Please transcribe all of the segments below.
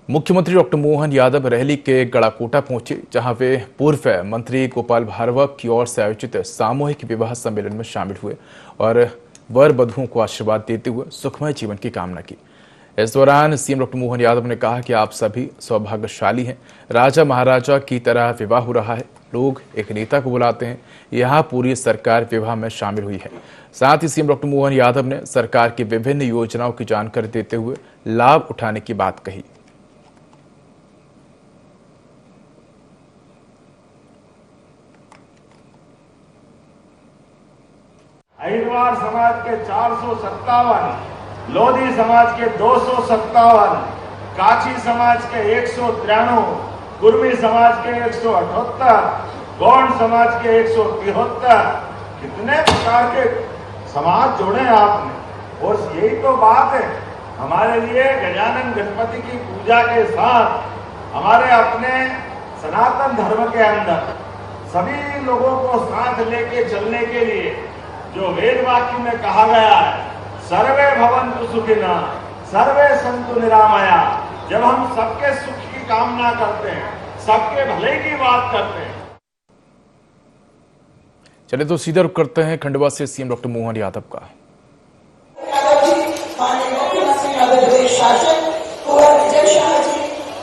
मुख्यमंत्री doctor Mohan Yadav rally के गड़ाकोटा पहुंचे, जहां वे पूर्व मंत्री गोपाल भार्गव की ओर से आयोजित सामूहिक विवाह सम्मेलन में शामिल हुए और वर वधुओं को आशीर्वाद देते हुए सुखमय जीवन की कामना की। इस दौरान सीएम डॉक्टर मोहन यादव ने कहा कि आप सभी सौभाग्यशाली हैं, राजा महाराजा की तरह विवाह हो रहा है। लोग एक नेता को बुलाते हैं, यहाँ पूरी सरकार विवाह में शामिल हुई है। साथ ही सीएम डॉक्टर मोहन यादव ने सरकार की विभिन्न योजनाओं की जानकारी देते हुए लाभ उठाने की बात कही। अहिरवार समाज के 457, लोधी समाज के 257, काछी समाज के 193, कुर्मी समाज के 178, गौंड समाज के 173, कितने प्रकार के समाज जोड़े आपने। और यही तो बात है, हमारे लिए गजानन गणपति की पूजा के साथ हमारे अपने सनातन धर्म के अंदर सभी लोगों को साथ लेके चलने के लिए जो वेद वाक्य में कहा गया है, सर्वे भवन्तु सुखिनः सर्वे सन्तु निरामया। जब हम सबके सुख की कामना करते हैं, सबके भले की बात करते हैं। चले तो सीधा रुख करते हैं खंडवा से सीएम डॉक्टर मोहन यादव का। माननीय मुख्यमंत्री मध्य प्रदेश शासन कुंवर विजय शाह जी,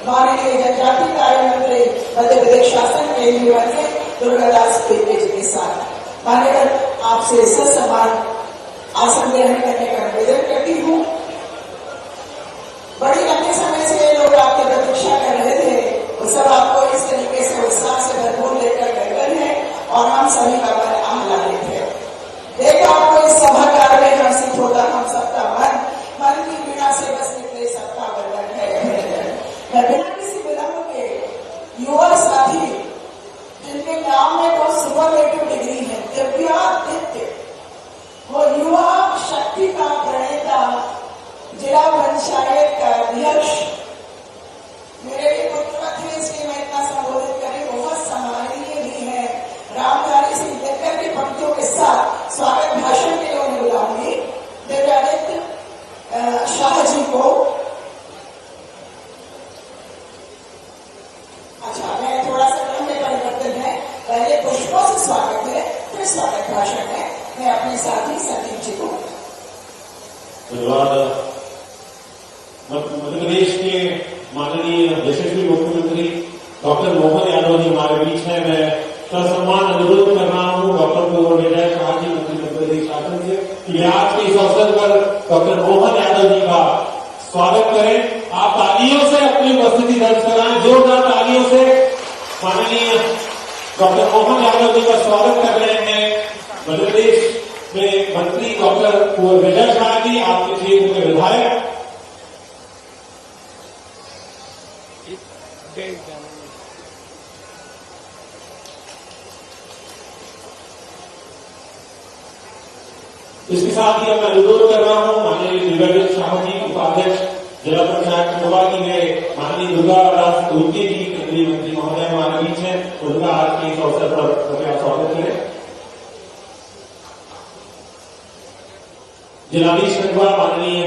माननीय जनजाति कार्य मंत्री मध्य प्रदेश शासन के निवासी दुर्गादास पेटे जी के साथ मान्यवर आपसे ससम्मान आसन ग्रहण करने का निवेदन करती हूँ। बड़ी लंबे समय से लोग आपकी प्रतीक्षा कर रहे थे, वो सब आपको इस तरीके से उत्साह से भरपूर लेकर गए हैं और हम सभी का मन आह्लादित थे। देखो आपको इस सभागार में हर्षित होता हम सबका मन की पीड़ा से बस निकले सबका वर्णन है। मैं बिना किसी विलंब के युवा साथी जिनके नाम में तो सुपरलेटिव डिग्री है, दिव्यादित्य, वो युवा शक्ति का प्रणेता, जिला पंचायत का अध्यक्ष, मेरे लिए पुत्रवत है इसलिए मैं इतना संबोधित करें, बहुत सम्माननीय भी है, रामधारी सिंह दिनकर की पंक्तियों के साथ स्वागत भाषण के लिए उन्हें बुलाऊंगी। दिव्यादित्य शाह जी को। अच्छा, मैं थोड़ा सा क्रम में परिवर्तन है, पहले पुष्पों से स्वागत है, फिर स्वागत भाषण है। मैं अपने साथी सतीश जी को धन्यवाद। मध्य प्रदेश के माननीय यशस्वी मुख्यमंत्री डॉक्टर मोहन यादव जी हमारे बीच है। मैं ससम्मान अनुरोध कर रहा हूँ डॉक्टर कुंवर विजय शाह जी, मंत्री मध्य प्रदेश शासन से, कि आज के इस अवसर पर डॉक्टर मोहन यादव जी का स्वागत करें। आप तालियों से अपनी उपस्थिति दर्ज कराएं, जोरदार तालियों से माननीय डॉक्टर मोहन यादव जी का स्वागत कर रहे हैं मध्य प्रदेश में मंत्री डॉक्टर कुंवर विजय शाह जी, आपके क्षेत्र के विधायक। इसके साथ ही मैं अनुरोध कर रहा हूं माननीय दिव्यादित्य शाह जी, उपाध्यक्ष जिला पंचायत खंडवा की है, माननीय दुर्गादास पेटे जी, केंद्रीय मंत्री महोदय हमारे बीच है, उनका आज के इस अवसर पर कृपया स्वागत करें। जिलाधीश खंडवा माननीय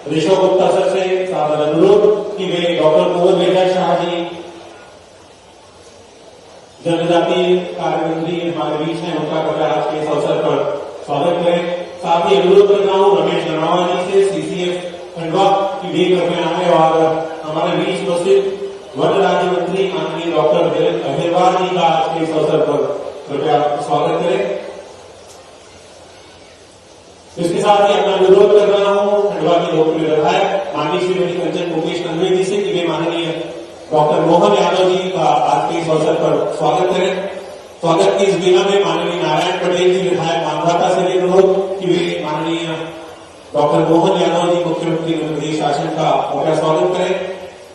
ऋषभ गुप्ता सर से सादर अनुरोध कि वे डॉक्टर कुंवर विजय शाह जी, जनजाति कार्य मंत्री हमारे बीच हैं, उनका कृपया आज के इस अवसर पर स्वागत करें। साथ ही अनुरोध कर रहा हूँ रमेश नरवावा जी से, सीसीएफ खंडवा, की भी कृपया आए और हमारे बीच उपस्थित वन राज्य मंत्री माननीय डॉक्टर अहिरवार जी का आज के इस अवसर पर कृपया स्वागत करें। इसके साथ ही अपना अनुरोध कर रहा हूँ खंडवा की लोकप्रिय विधायक माननीय श्रीमती कंचन मुकेश नंदवे जी से, कि वे माननीय डॉक्टर मोहन यादव जी का आज के इस अवसर पर स्वागत करें। स्वागत की इस बेला में माननीय नारायण पटेल जी विधायक मानवाता से भी अनुरोध कि वे माननीय डॉक्टर मोहन यादव जी मुख्यमंत्री मध्य प्रदेश शासन का कृपया स्वागत करें।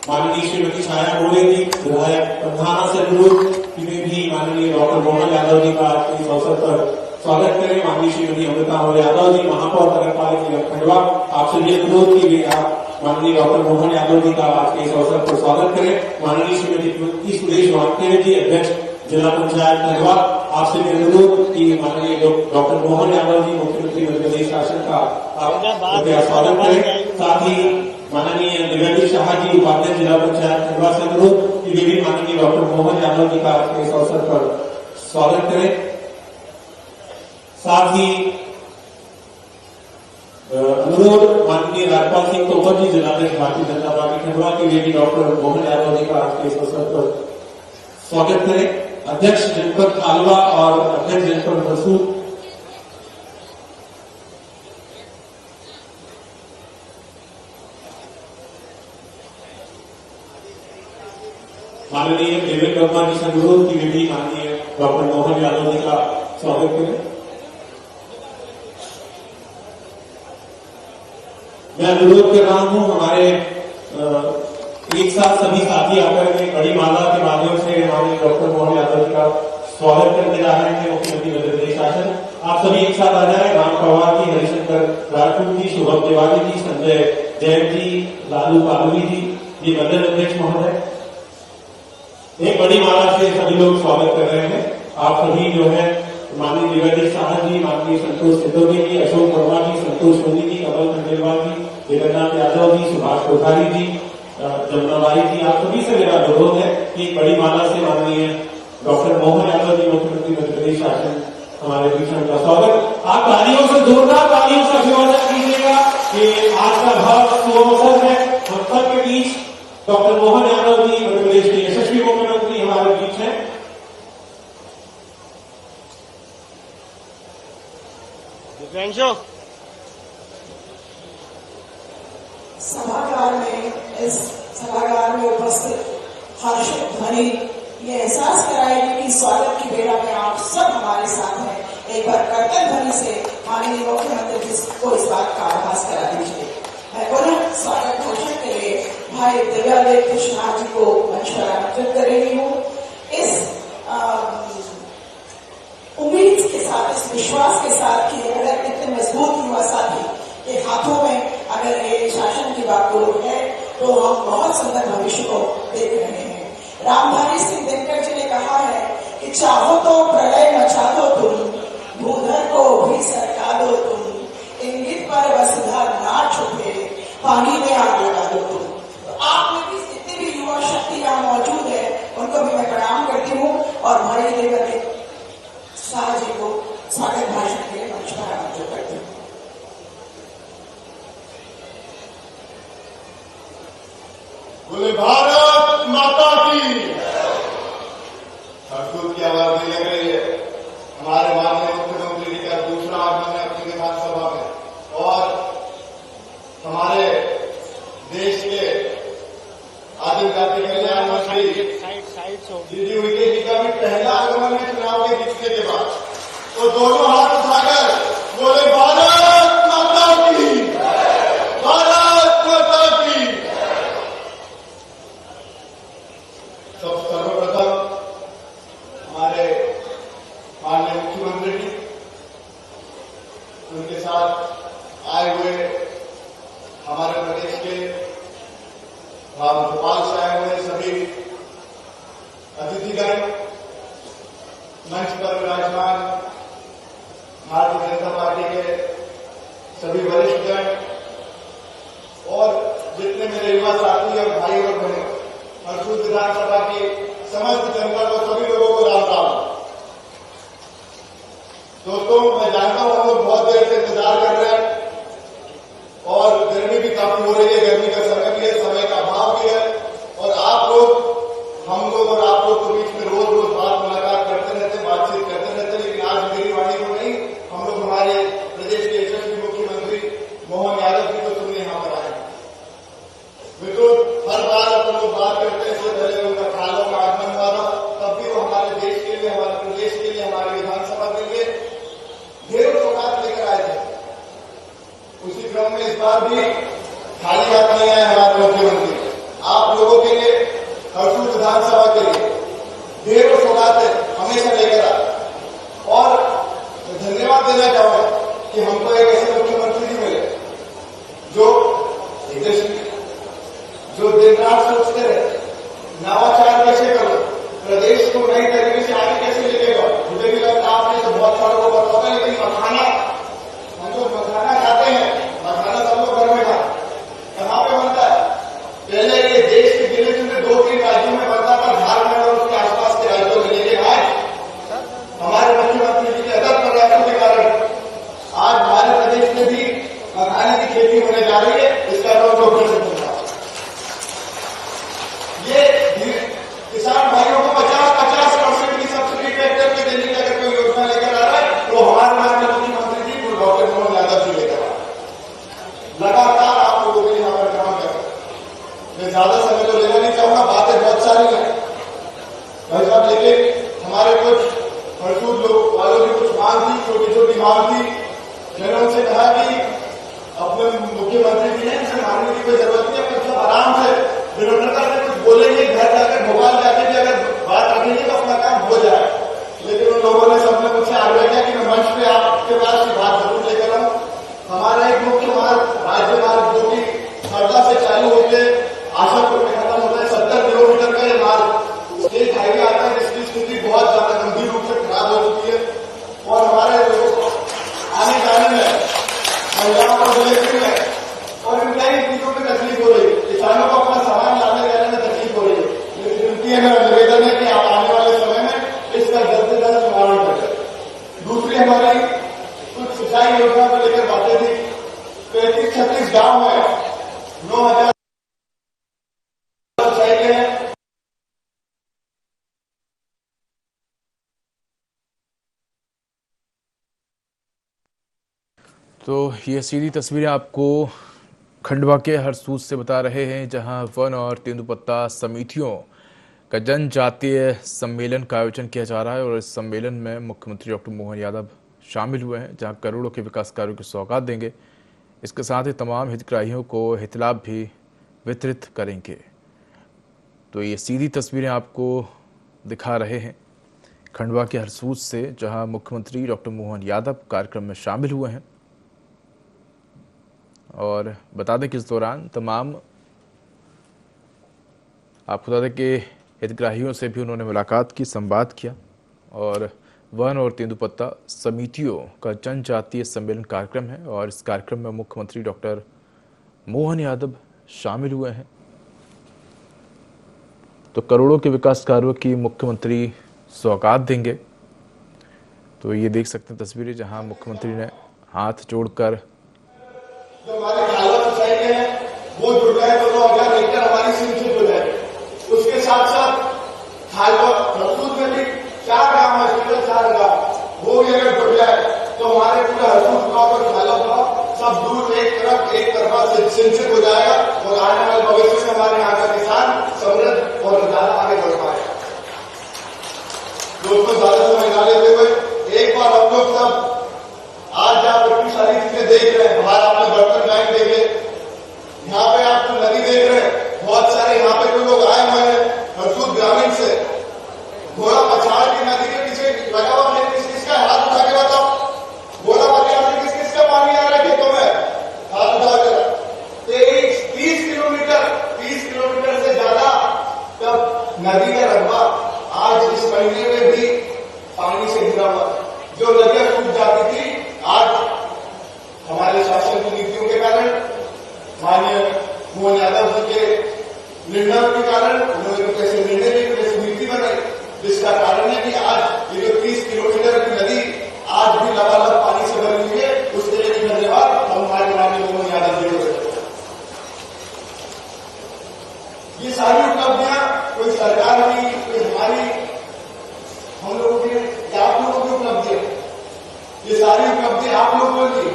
माननीय श्रीमती छाया मोरे जी विधायक प्रधाना से अनुरोध कि वे भी माननीय डॉक्टर मोहन यादव जी का आज के इस अवसर पर स्वागत करें। माननीय श्रीमती अमृता यादव जी महापौर नगरपालिका खंडवा, आपसे भी अनुरोध की वे आप माननीय डॉक्टर मोहन यादव जी का आज के इस अवसर पर स्वागत करें। माननीय श्रीमती सुरेश वानखेड़े जी, अध्यक्ष जिला पंचायत खंडवा, आपसे भी अनुरोध कि माननीय डॉक्टर मोहन यादव जी मुख्यमंत्री मध्य प्रदेश शासन का आप कृपया स्वागत करें। साथ ही माननीय देवेंद्र शाह जी उपाध्यक्ष जिला पंचायत खंडवा से अनुरोध कि वे भी माननीय डॉक्टर मोहन यादव जी का आज के इस अवसर पर स्वागत करें। साथ ही अनुरोध माननीय राजपाल सिंह तोमर जी जिलाध्यक्ष भारतीय जनता पार्टी खंडवा के वे भी डॉक्टर मोहन यादव जी का आज के इस अवसर पर स्वागत करें। अध्यक्ष जनपद आलवा और अध्यक्ष जनपद मसूद माननीय देवेंद्र वर्मा जी से अनुरोध की वे भी माननीय डॉक्टर मोहन यादव जी का स्वागत करें। मैं अनुरोध कर रहा हूं हमारे एक साथ सभी साथी आकर के बड़ी माला के माध्यम से हमारे डॉक्टर मोहन यादव जी का स्वागत करने जा रहे हैं। मुख्यमंत्री मध्य प्रदेश शासन आप सभी एक साथ आ जाए। राम पवार जी, हरिशंकर राजपूत जी, शुभम तिवारी जी, संजय जैन जी, लालू पालवी जी, ये मंडल अध्यक्ष महोदय, एक बड़ी माला से सभी लोग स्वागत कर रहे हैं। आप सभी जो है माननीय देवेंद्र शाह जी, माननीय संतोष सिद्धोगी जी, अशोक वर्मा जी, संतोष सोनी जी, कमल खंडेलवाल जी, जगन्नाथ यादव जी, सुभाष कोठारी जी, जमुनाबाई जी, आप सभी से मेरा अनुरोध है कि एक बड़ी माला से माननीय डॉक्टर मोहन यादव जी मुख्यमंत्री मध्य प्रदेश शासन हमारे बीच में उनका स्वागत। आप तालियों से, जोरदार तालियों से अभिवादन कीजिएगा कि आज का भाव सुअवसर है। हम सबके बीच डॉक्टर मोहन यादव जी मध्य प्रदेश के यशस्वी मुख्यमंत्री हमारे बीच हैं। इस सभागार में उपस्थित हर्षित ध्वनि ये एहसास कराएगी कि स्वागत की बेड़ा में आप सब हमारे साथ हैं। एक बार कर्तव्य ध्वनि से माननीय मुख्यमंत्री जी को इस बात का आभास करा दीजिए। मैं पुनः स्वागत भाषण के लिए भाई दिव्यादेव कृष्णा जी को मंच पर आमंत्रित कर रही हूँ। इस उम्मीद के साथ, इस विश्वास के साथ कि अगर इतने मजबूत युवा साथी के हाथों में अगर ये शासन की बागडोर है तो हम बहुत सुंदर भविष्य को देख रहे हैं। रामधारी सिंह दिनकर जी ने कहा है कि चाहो तो प्रलय मचा दो तुम, भूधर को भी सरका दो तुम, इंगित पर वसुधा ना छुपे, पानी में आग लगा दो तुम। तो आप में भी जितनी भी युवा शक्ति यहाँ मौजूद है उनको भी मैं प्रणाम करती हूँ और भाई देवेंद्र शाह जी को स्वागत भाषण के लिए मंच पर आमंत्रित करती हूँ। बोले भारत माता की। हर्षोल्लास की आवाज नहीं लग रही है। हमारे माननीय मुख्यमंत्री जी का दूसरा आगमन है अपनी विधानसभा में और हमारे देश के आदिम जाति कल्याण मंत्री दीदी उइके जी का भी पहला आगमन है चुनाव के जीतने के बाद। तो दोनों हाथ उठाकर बोले भारत माता की, भारत माता की। सर्वप्रथम हमारे माननीय मुख्यमंत्री जी, उनके साथ आए हुए हमारे प्रदेश के भोपाल से आए हुए सभी अतिथिगण, मंच पर विराजमान भारतीय जनता पार्टी के सभी वरिष्ठगण और जितने मेरे युवा साथी और भाई और बहन, हरसूद विधानसभा की समस्त जनता को, सभी लोगों को राम राम। दोस्तों, मैं जानता हूं हम लोग बहुत देर से इंतजार कर रहे हैं और गर्मी भी काफी हो रही है। गर्मी का समय भी है, समय का अभाव भी है और आप लोग, हम लोग और आप लोग के बीच में रोज रोज बात मुलाकात करते रहते, बातचीत करते रहते, लेकिन आज मेरी वाणी को नहीं, हम लोग हमारे प्रदेश के यशस्वी मुख्यमंत्री मोहन यादव जी को सुनने यहां पर आए। मित्रों, हर बार अपन लोग बात करते हैं, इससे पहले उनका खालों का आगमन हुआ था, तब भी वो हमारे देश के लिए, हमारे प्रदेश के लिए, हमारी विधानसभा के लिए ढेरों सौगात लेकर आए थे। उसी क्रम में इस बार भी खाली हाथ नहीं आए हमारे मुख्यमंत्री। आप लोगों के लिए, हरसूद विधानसभा के लिए ढेरों सौगातें हमेशा लेकर आए और धन्यवाद देना चाहूंगा कि हमको एक ऐसे मुख्यमंत्री जी मिले जो दिन रात सोचते रहे नवाचार कैसे करो, प्रदेश को नई तरीके से आगे कैसे लेकेगा। मुझे भी लगता है आपने तो बहुत सारों को पता होगा, लेकिन मखाना, हम लोग मखाना खाते हैं, मखाना सब लोग घर में खाते, कहाँ पे बनता है? सारी है भाई साहब, लेकिन हमारे कुछ मजदूर लोग वालों की कुछ मांग थी, छोटी छोटी मांग थी। मैंने उनसे कहा कि अपने मुख्यमंत्री जी ने इनसे मांगने की कोई जरूरत नहीं है, पर सब आराम से विनम्रता से कुछ बोलेंगे, घर जाकर भोपाल जाके भी अगर बात रखेंगे तो अपना काम हो जाए। लेकिन उन लोगों ने सबने मुझसे आग्रह किया कि मैं मंच पे आपके पास ये बात जरूर लेकर आऊं। हमारा एक मुख्य मार्ग, राज्य मार्ग, जो कि हरदा से चालू होकर आशापुर में खत्म होता है, 70 किलोमीटर का ये मार्ग स्टेट हाईवे आता है, जिसकी स्थिति बहुत ज्यादा गंभीर रूप से खराब हो चुकी है। और हमारे आने जाने में, महिलाओं को डिलीवरी में और इन कई चीजों में तकलीफ हो रही है। किसानों को अपना सामान लाने जाने में तकलीफ हो रही है। लेकिन विनती है, मेरा निवेदन है कि आप आने वाले समय में इसका जल्द से जल्द निवारण करें। दूसरी हमारी कुछ सिंचाई योजना को लेकर बातें थी। 35-36 गांव में 9,000 सिंचाई हैं। तो ये सीधी तस्वीरें आपको खंडवा के हरसूद से बता रहे हैं, जहां वन और तेंदुपत्ता समितियों का जनजातीय सम्मेलन का आयोजन किया जा रहा है। और इस सम्मेलन में मुख्यमंत्री डॉक्टर मोहन यादव शामिल हुए हैं, जहां करोड़ों के विकास कार्यों की सौगात देंगे। इसके साथ ही तमाम हितग्राहियों को हितलाभ भी वितरित करेंगे। तो ये सीधी तस्वीरें आपको दिखा रहे हैं खंडवा के हरसूद से, जहां मुख्यमंत्री डॉक्टर मोहन यादव कार्यक्रम में शामिल हुए हैं। और बता दें कि इस दौरान तमाम आपको बता दें कि हितग्राहियों से भी उन्होंने मुलाकात की, संवाद किया। और वन और तेंदुपत्ता समितियों का जनजातीय सम्मेलन कार्यक्रम है और इस कार्यक्रम में मुख्यमंत्री डॉक्टर मोहन यादव शामिल हुए हैं। तो करोड़ों के विकास कार्यों की मुख्यमंत्री सौगात देंगे। तो ये देख सकते हैं तस्वीरें, जहां मुख्यमंत्री ने हाथ जोड़कर जो हमारे खालवा सोसाइटी है वो जुड़ गए, तो 9,000 हेक्टेयर हमारी सिंचित हो जाए। उसके साथ साथ खालवा हरसूद में भी 4 गांव है, केवल 4 गांव, वो भी अगर जुड़ जाए तो हमारे पूरे हरसूद ब्लॉक और खालवा ब्लॉक सब दूर एक तरफा से सिंचित हो जाएगा। और आने वाले भविष्य में हमारे यहाँ का किसान समृद्ध और ज्यादा आगे बढ़ पाएगा। दोस्तों, ज्यादा समय ना लेते हुए एक बार हम लोग सब आज आप इतनी सारी चीजें देख रहे हैं। बाहर आपने बर्तन बैंक देखे, यहाँ पे आप नदी देख रहे हैं, बहुत सारे यहाँ पे जो लोग आए हुए हैं हरसूद ग्रामीण से, घोड़ा पछाड़ की नदी के पीछे लगा हुआ है। किस किसका हाथ उठा के बताओ, घोड़ा पछाड़ से किस किसका पानी आ रहा है खेतों में, हाथ उठाकर। 30 किलोमीटर से ज्यादा तब नदी का रकबा आज इस महीने में भी पानी से घिरा हुआ है। जो नदियां टूट जाती थी, आज हमारे शासन की नीतियों के कारण, माननीय मोहन यादव जी के निर्णयों के कारण, उन्होंने कैसे निर्णय लिए, कैसे नीति बनाई, जिसका कारण है कि आज ये जो 30 किलोमीटर की नदी आज भी लबालब पानी से भरी हुई है। उसके लिए भी धन्यवाद हम हमारे माननीय मोहन यादव जी को। ये सारी उपलब्धियां कोई सरकार की, कोई हमारी, हम लोगों की, आप लोगों की उपलब्धि है। ये सारी उपलब्धि आप लोगों की।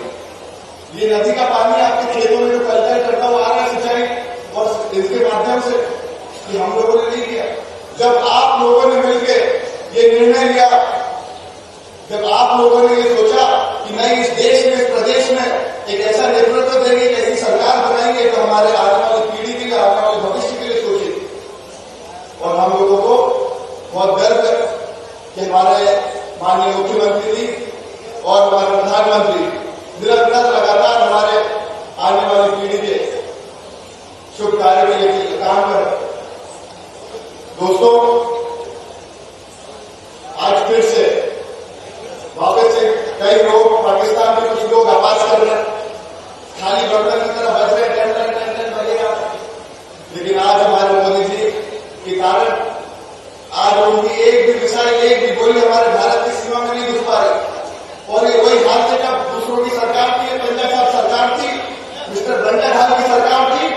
ये नदी का पानी आपके खेतों में जो कल्चर करता हुआ आ रहा है सिंचाई, और इसके माध्यम से ये हम लोगों ने नहीं किया। जब आप लोगों ने मिलकर ये निर्णय लिया, जब आप लोगों ने ये सोचा कि नहीं, इस देश में, इस प्रदेश में एक ऐसा नेतृत्व देंगे, एक ऐसी सरकार बनाएंगे तो हमारे आने वाली पीढ़ी के लिए, आने वाले भविष्य के लिए सोचिए। और हम लोगों को बहुत गर्व है कि हमारे माननीय मुख्यमंत्री जी और हमारे प्रधानमंत्री निरंतर लगातार हमारे आने वाली पीढ़ी के शुभ कार्य के लिए काम कर रहे। दोस्तों, आज फिर से वापस से कई लोग, पाकिस्तान में कुछ लोग आवाज कर रहे हैं, खाली बर्तन की तरह बज रहे, टेंशन बजेगा। लेकिन आज हमारे मोदी जी के कारण आज उनकी एक भी मिसाइल, एक भी गोली हमारे भारत की सीमा में नहीं घुस पा रही। और ये वही हाथ से जब दूसरों की सरकार थी, पंजाब साहब सरकार थी, मिस्टर बंजाधार की सरकार थी,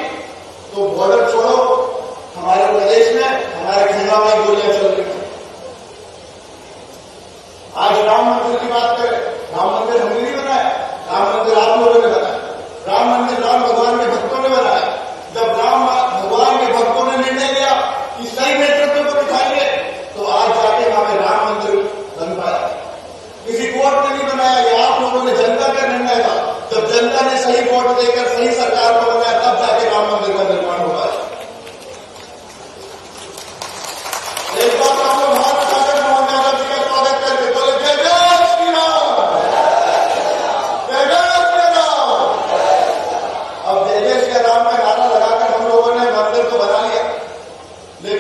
तो बॉर्डर छोड़ो, हमारे प्रदेश में, हमारे खंडवा में गोलियां चल रही थी। आज राम मंदिर की बात करें, राम मंदिर हमने नहीं बनाया, राम मंदिर आप लोगों ने बनाया। राम मंदिर राम भगवान के भक्तों ने बनाया। जब राम भगवान के भक्तों ने निर्णय लिया कि सही में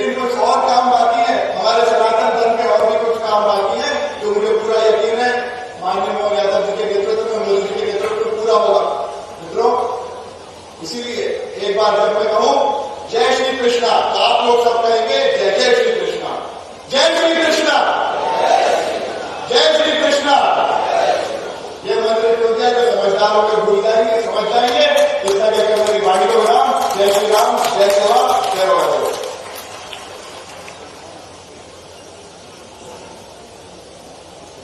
लेकिन कुछ और काम बाकी है, हमारे सनातन धर्म के और भी कुछ काम बाकी है जो मुझे पूरा यकीन है माननीय मोहन यादव जी के नेतृत्व में, मोदी जी के नेतृत्व में पूरा होगा। मित्रों, इसीलिए एक बार जब मैं कहूं जय श्री कृष्णा तो आप लोग सब कहेंगे जय जय श्री कृष्णा, जय श्री कृष्णा, जय श्री कृष्णा। ये मंत्र क्यों दिया? जो समझदार होकर भूल जाएंगे, समझ जाएंगे। इतना कहकर मेरी वाणी को राम, जय श्री राम, जय सेवा, जय बाबा।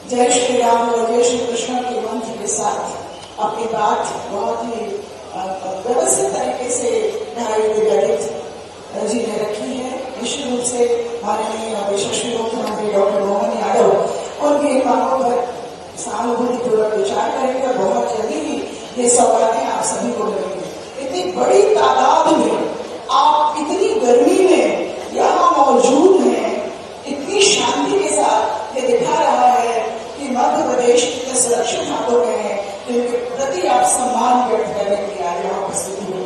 जय श्री राम और जय श्री कृष्ण के मंत्र के साथ अपनी बात बहुत ही व्यवस्थित तरीके से न्यायिक ललित जी ने रखी है। निश्चित रूप से माननीय यशस्वी मुख्यमंत्री डॉक्टर मोहन यादव उनकी मांगों पर सहानुभूतिपूर्वक विचार करेंगे और बहुत जल्दी ही ये सौगातें आप सभी को मिलेंगी। इतनी बड़ी तादाद में आप इतनी गर्मी में यहाँ मौजूद हैं, इतनी शांति के साथ ये दिखा रहा है कि मध्य प्रदेश कितने सुरक्षित हाथों में है, जिनके प्रति आप सम्मान व्यक्त करने के लिए आज यहाँ उपस्थित हुए।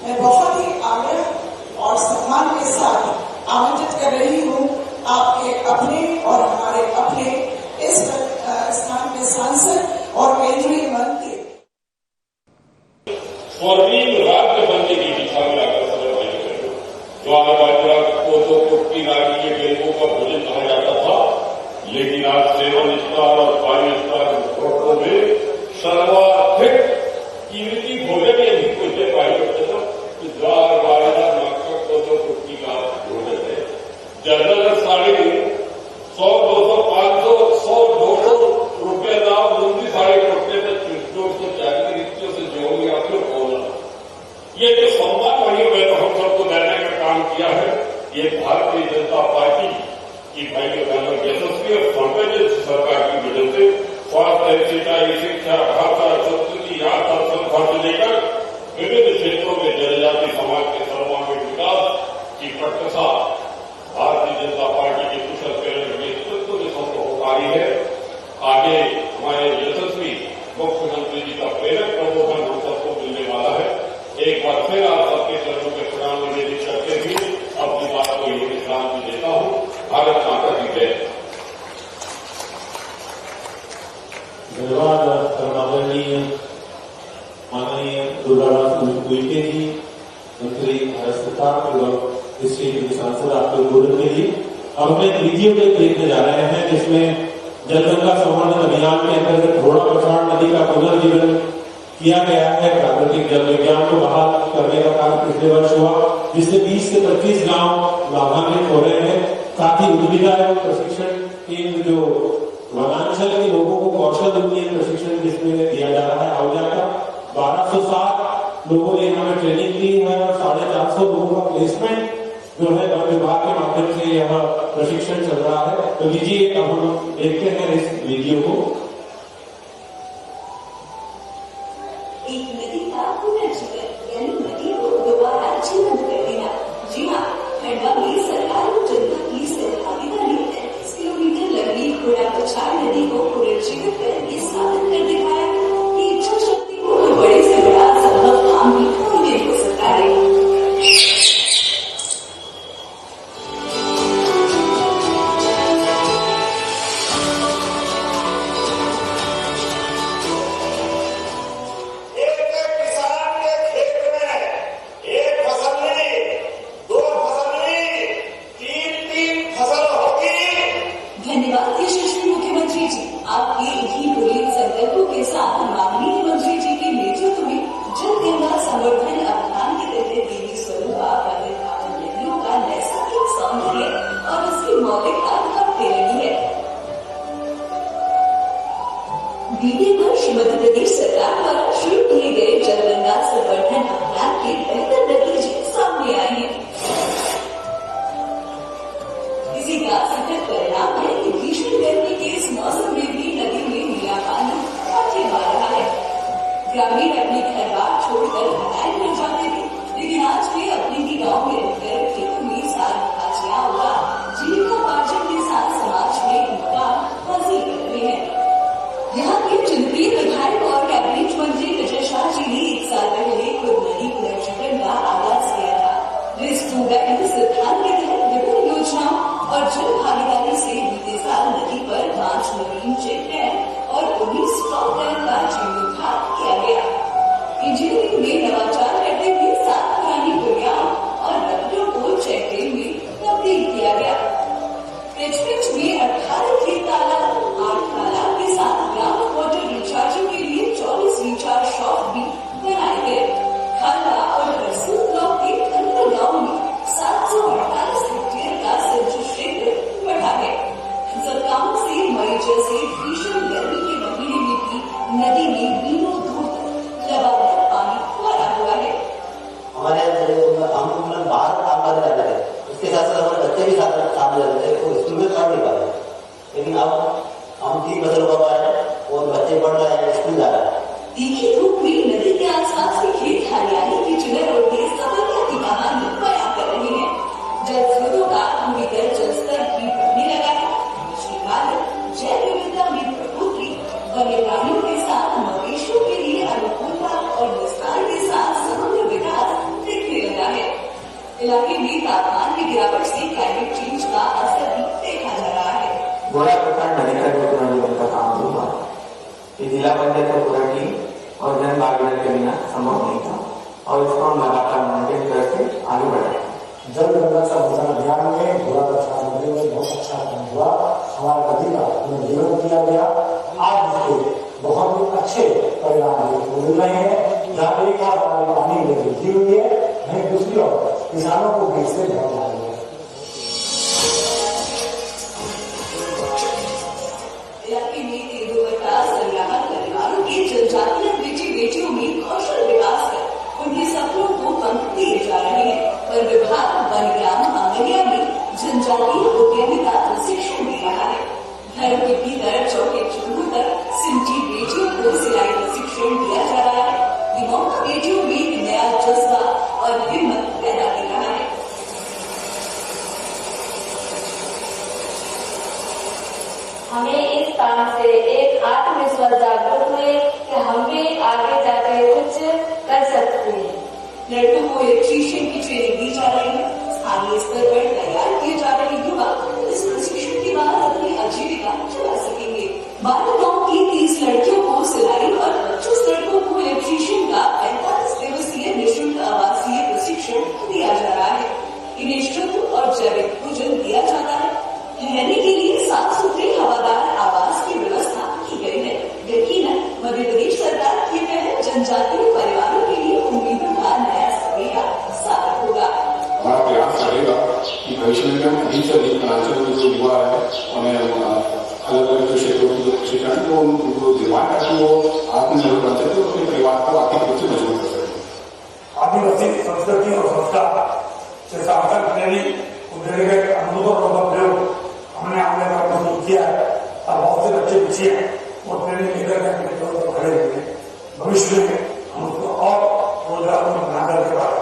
मैं बहुत ही आग्रह और सम्मान के साथ आमंत्रित कर रही हूँ आपके अपने और हमारे अपने इस स्थान के सांसद और केंद्रीय मंत्री स्वर्णिम राज्य बनने की दिशा में अग्रसर रहे हैं। ज्वार बाजरा को तो कुट्टी रागी के बेलकों का भोजन कहा जाता था, लेकिन आज 7 स्टार और 5 स्टार होटलों में सर्वाधिक कीमती भोजन ये भी कोई दे पाए होते थे कि ज्वार बाजरा मक्का को तो कुट्टी का भोजन है। जनरल 100, 200, 500, 100, 200 रुपये दाम लंबी साड़ी पड़ते थे, 240 रिश्तों से जोड़ या फिर बोला। ये जो सम्मान वही मैं तो हम सबको देने का काम किया है, ये भारतीय जनता पार्टी की भाई बहनों यशस्वी और संवेदनशील सरकार की वजह से स्वास्थ्य, सिंचाई, शिक्षा, भाषा, संस्कृति, यात्रा, संस्था से लेकर विभिन्न क्षेत्रों में जनजाति समाज के सर्वांगीण विकास की प्रकृति भारतीय जनता पार्टी के कुशल प्रेरक नेतृत्व में संभवकारी है। आगे हमारे यशस्वी मुख्यमंत्री जी का प्रेरक प्रबोधन हम सबको मिलने वाला है। एक बार फिर आप सबके चरणों में प्रणाम निवेदित करते हुए अपनी बात को ये विश्राम भी देता हूँ। भारत माता की जय। धन्यवाद माननीय दुर्गादास उइके जी, मंत्री भारत सरकार एवं इस क्षेत्र के सांसद आपके उद्बोधन के लिए। अब हम एक वीडियो देखने जा रहे हैं जिसमें जलगंगा संवर्धन अभियान के अंतर्गत घोड़ा पछाड़ नदी का पुनर्जीवन किया गया है। प्राकृतिक जल विज्ञान को बहाल करने का कार्य पिछले वर्ष हुआ, जिससे 20 से 25 गांव लाभान्वित हो रहे हैं। साथ ही उद्भिदा एवं प्रशिक्षण केंद्र जो वनांचल के लोगों को कौशल उन्नयन प्रशिक्षण जिसमें दिया जा रहा है आउजा का 1260 लोगों ने यहाँ पे ट्रेनिंग ली है और 450 लोगों का प्लेसमेंट जो है वन विभाग के माध्यम से यह प्रशिक्षण चल रहा है। तो लीजिए अब हम देखते हैं इस वीडियो को। एक नदी का पुनर्जीवन यानी नदी को दोबारा जीवंत कर देना। जी हाँ, खंडवा में सरकार और जनता की सहभागिता 30 किलोमीटर लंबी घोड़ा पछाड़ नदी को पुनर्जीवित कर ये साबित कर दिखाया कि इच्छा शक्ति को बड़े से बड़ा संभव काम भी कोई नहीं हो सकता है। धन्यवाद यशस्वी मुख्यमंत्री जी, आपके इन्हीं बुलंद संकल्पों के साथ माननीय मंत्री जी के नेतृत्व में जल गंगा संवर्धन अभियान के तहत देवी स्वरूपा पंडित पावन नदियों का नैसर्गिक सौंदर्य और उसकी मौलिकता बढ़ते रही है। बीते वर्ष मध्य प्रदेश सरकार द्वारा शुरू किए गए जल गंगा संवर्धन अभियान के बेहतर नतीजे सामने आए हैं। इसी का संकट परिणाम है कि भीषण गर्मी के इस मौसम में भी नदी में मीठा पानी बढ़ते आ रहा है। ग्रामीण अपने घर बार छोड़कर घटाए मिल जाते थे, लेकिन आज वे अपने ही गाँव में रहकर खेतों में साग भाजियां उगा जीविकोपार्जन के साथ समाज में मुकाम हासिल कर रहे हैं। यहाँ के जनप्रिय विधायक और कैबिनेट मंत्री विजय शाह जी ने 1 साल पहले खुद नदी पुनर्जीवन का आगाज किया था। सिद्धांत के बच्चे भी सामने रहते थे, वो स्कूल में पढ़ नहीं पाते। लेकिन अब हम 3 बच्चों का है और बच्चे पढ़ रहे हैं, स्कूल जा रहे हैं। तीखी धूप में नदी के आसपास के खेत हरियाली की चुनर और तेज सफलता की कहानी बयां कर रही है। जल स्रोतों का भूमिगत जलस्तर भी बढ़ने लगा है। इसके कारण जैव विविधता में बढ़ोतरी, वन्य प्राणियों के साथ मवेशियों के लिए अनुकूलता और विस्तार के साथ समग्र विकास दिखने लगा है। इलाके में तापमान में गिरावट से क्लाइमेट चेंज का असर भी देखा जा रहा है। गोरा प्रखंड नवीकरण पुनर्जीवन का काम हुआ। ये जिला पंचायत का पूरा टीम और जन भागीदारी के बिना संभव नहीं था और इसको हम लगातार मॉनिटरिंग करके आगे बढ़ाए। जल गंगा संवर्धन अभियान में गोरा प्रखंड में बहुत अच्छा काम हुआ। हमारे नदी का पुनर्जीवन किया गया। आज इसके बहुत ही अच्छे परिणाम देखने मिल रहे हैं। जहाँ एक हाथ पानी में वृद्धि हुई है, वहीं दूसरी ओर किसानों को बीच से बहुत लाभ हुआ है। इलाके में तेंदुपत्ता सरियाहा परिवारों के जनजातीय बेटियों में कौशल विकास कर उनके सपनों को पंख दिए जा रहे हैं। पर विभाग वनग्राम आंगनिया में जनजातीय उद्यमिता प्रशिक्षण दे रहा है। घरों के भीतर चौके चूल्हों तक सिमटी बेटियों को सिलाई प्रशिक्षण दिया जा रहा है। युवाओं का बेटियों में एक नया जज्बा और हिम्मत पैदा कर रहा है। हमें इस काम से एक आत्मविश्वास जागृत हुए कि हम भी आगे जाकर कुछ कर सकते हैं। लड़कों को इलेक्ट्रीशियन की ट्रेनिंग दी जा रही है। स्थानीय स्तर पर तैयार किए जा रहे युवा इस प्रशिक्षण के बाद अपनी आजीविका चला सकेंगे। 12 गाँव की 30 लड़कियों को सिलाई और 25 लड़कों को इलेक्ट्रीशियन का 45 दिवसीय निःशुल्क आवासीय प्रशिक्षण दिया जा रहा है। इन्हें शुद्ध और जैविक भोजन दिया जाता है। रहने के लिए साफ सुथरे हवादार आवास की व्यवस्था की गई है। यकीनन मध्य प्रदेश सरकार की पहल जनजातीय परिवारों के लिए उम्मीदों का नया सवेरा साबित होगा। हमारा प्रयास रहेगा कि भविष्य में हम अधिक से अधिक अरुणाचल में जो युवा है उन्हें अलग अलग जो क्षेत्रों की प्रशिक्षण को उनको दिलवाएं ताकि वो आत्मनिर्भर बन सके, अपने परिवार को आर्थिक रूप से मजबूत कर सके। आदिवासी संस्कृति और संस्कार से सार्थक ट्रेनिंग के अनुभव का प्रयोग हमने आगे प्रस्तुत किया है और बहुत से बच्चे पीछे हैं वो ट्रेनिंग लेकर के अपने तौर पर खड़े हुए हैं। भविष्य में हम उसको और रोजगार में बना करके बात।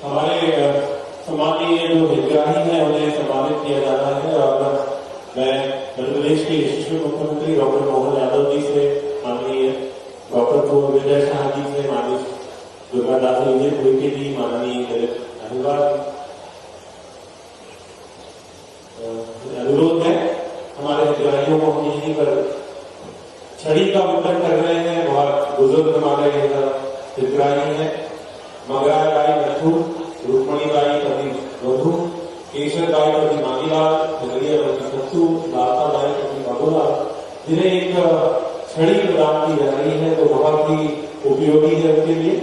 हमारे समाधि जो हितग्राही है उन्हें सम्मानित किया जाना है और मैं मध्य प्रदेश के यशस्वी मुख्यमंत्री डॉक्टर मोहन यादव जी से, माननीय डॉक्टर कुंवर विजय शाह जी से, माननीय दुर्गादास उइके जी, माननीय ललित अहिरवार अनुरोध है हमारे हितग्राहियों को हम यहीं पर छड़ी का वितरण कर रहे हैं। बहुत बुजुर्ग हमारे हितग्राही हैं। मगरा बाई नथु, रुक्मणी बाई पति वधु, केशर बाई पति मांगीलाल, नगरिया पति सत्तू, दाता बाई पति बगोला, जिन्हें एक छड़ी प्रदान की जा रही है तो बहुत ही उपयोगी है उनके लिए,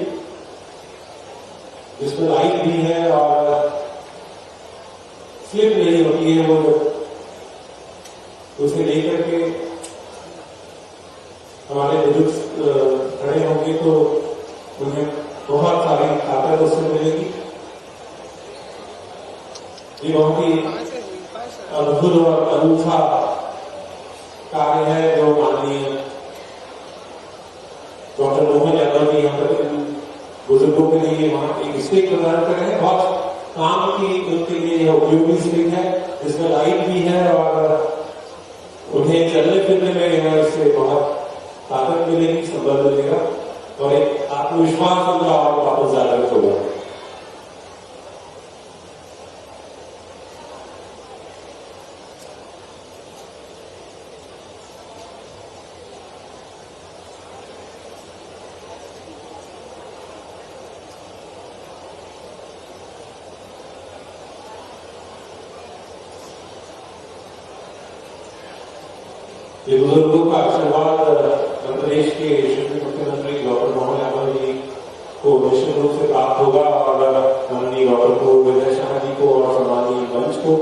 जिसमें लाइट भी है और स्लिप नहीं होती है। वो उसे लेकर के हमारे बुजुर्ग खड़े होंगे तो उन्हें बहुत सारी ताकत उससे मिलेगी। ये बहुत ही अद्भुत और अनूठा कार्य है जो माननीय डॉक्टर मोहन यादव जी यहाँ पर बुजुर्गों के लिए वहाँ एक स्टिक प्रदान कर रहे हैं। बहुत काम की उनके लिए उपयोगी स्टिक है, जिसमें लाइट भी है और उन्हें चलने फिरने में इससे बहुत ताकत मिलेगी, संबल मिलेगा और एक आत्मविश्वास उनका और वापस जागृत होगा। ये बुजुर्गों का आशीर्वाद मध्य प्रदेश के यशस्वी मुख्यमंत्री डॉक्टर मोहन यादव जी को निश्चित रूप से प्राप्त होगा और माननीय डॉक्टर कुंवर विजय शाह जी को और सम्मानीय मंच को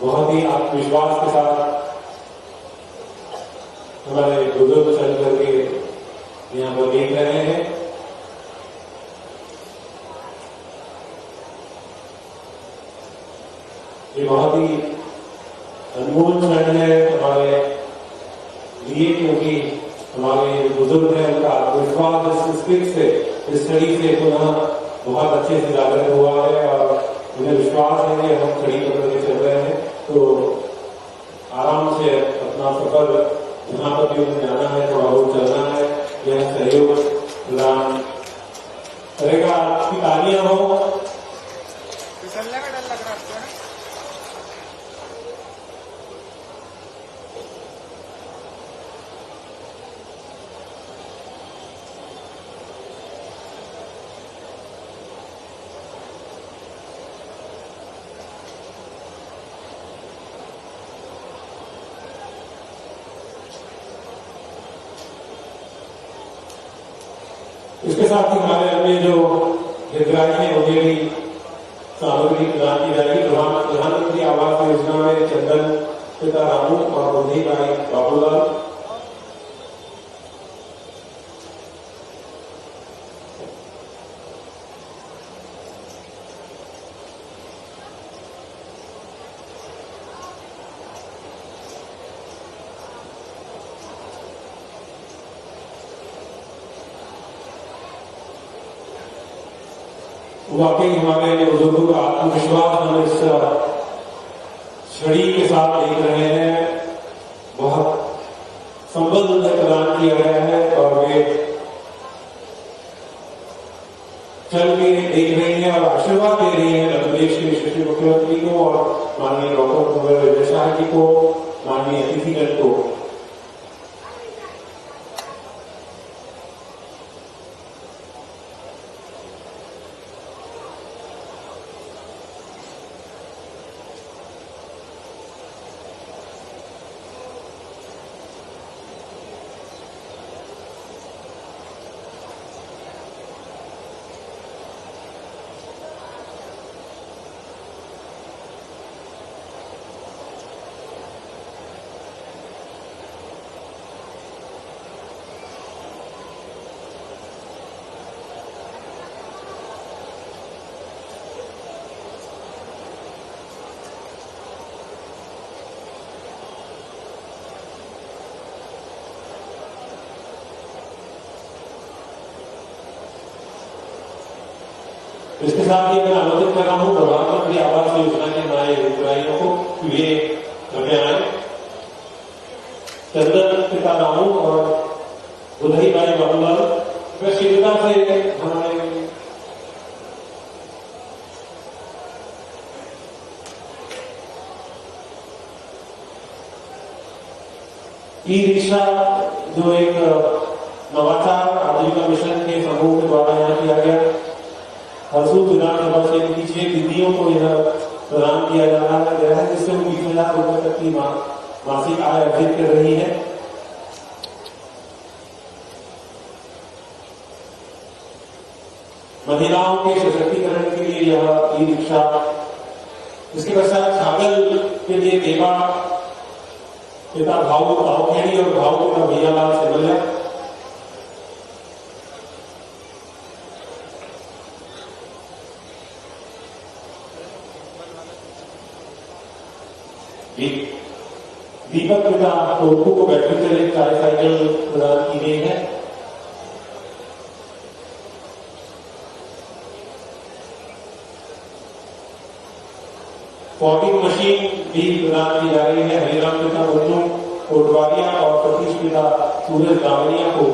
बहुत ही आत्मविश्वास के साथ हमारे बुजुर्ग चल करके यहाँ पर देख रहे हैं। ये बहुत ही अनमोल क्षण है हमारे लिए, क्योंकि हमारे बुजुर्ग हैं, उनका आत्मविश्वास इस स्थिति से, इस स्टडी से पुनः बहुत अच्छे से जागृत हुआ है और मुझे विश्वास है कि हम खड़ी पकड़ के चल रहे हैं तो आराम से अपना सफर जहाँ पर भी हमें जाना है, थोड़ा बहुत चलना है, यह सहयोग प्रदान करेगा। आपकी तालियां हो। इसके साथ ही हमारे अन्य जो हितग्राही हैं उन्हें भी सामग्री प्रदान की जाएगी। प्रधानमंत्री आवास योजना में चंदन पिता रामू और बुद्धि भाई बाबूलाल, वाकई हमारे बुजुर्गों का आत्मविश्वास हम इस छड़ी के साथ देख रहे हैं, बहुत संबल उन्हें प्रदान किया गया है और वे चल के देख रही हैं और आशीर्वाद दे रही हैं प्रदेश के यशस्वी मुख्यमंत्री को और माननीय डॉक्टर कुंवर विजय शाह जी को, माननीय अतिथिगण को। इसके साथ ही मैं आमंत्रित कर रहा हूँ प्रधानमंत्री आवास योजना के हमारे हितग्राहियों को कि वे कृपया आए। चंदन पिता रामू और बुधई भाई बाबूलाल वे शीघ्रता से हमारे ई रिक्शा जो एक नवाचार आजीविका मिशन के समूह के द्वारा यहाँ किया गया, हरसूद विधानसभा से इनकी 6 दीदियों को यह प्रदान किया जा रहा है, जिससे वो 20,000 रुपए तक की मासिक आय अर्जित कर रही है। महिलाओं के सशक्तिकरण के लिए यह ई रिक्शा, इसके पश्चात छागल के लिए देवा पिता भाऊ ताऊखेड़ी और भाऊ पिता भैयालाल सिमलिया, दीपक पिता टोकू को बैटरी चलित ट्राईसाइकिल प्रदान की गई है। फॉगिंग मशीन भी प्रदान की जा रही है हरिराम पिता बच्चों कोटवारिया और सतीश पिता सूरज गावरिया को।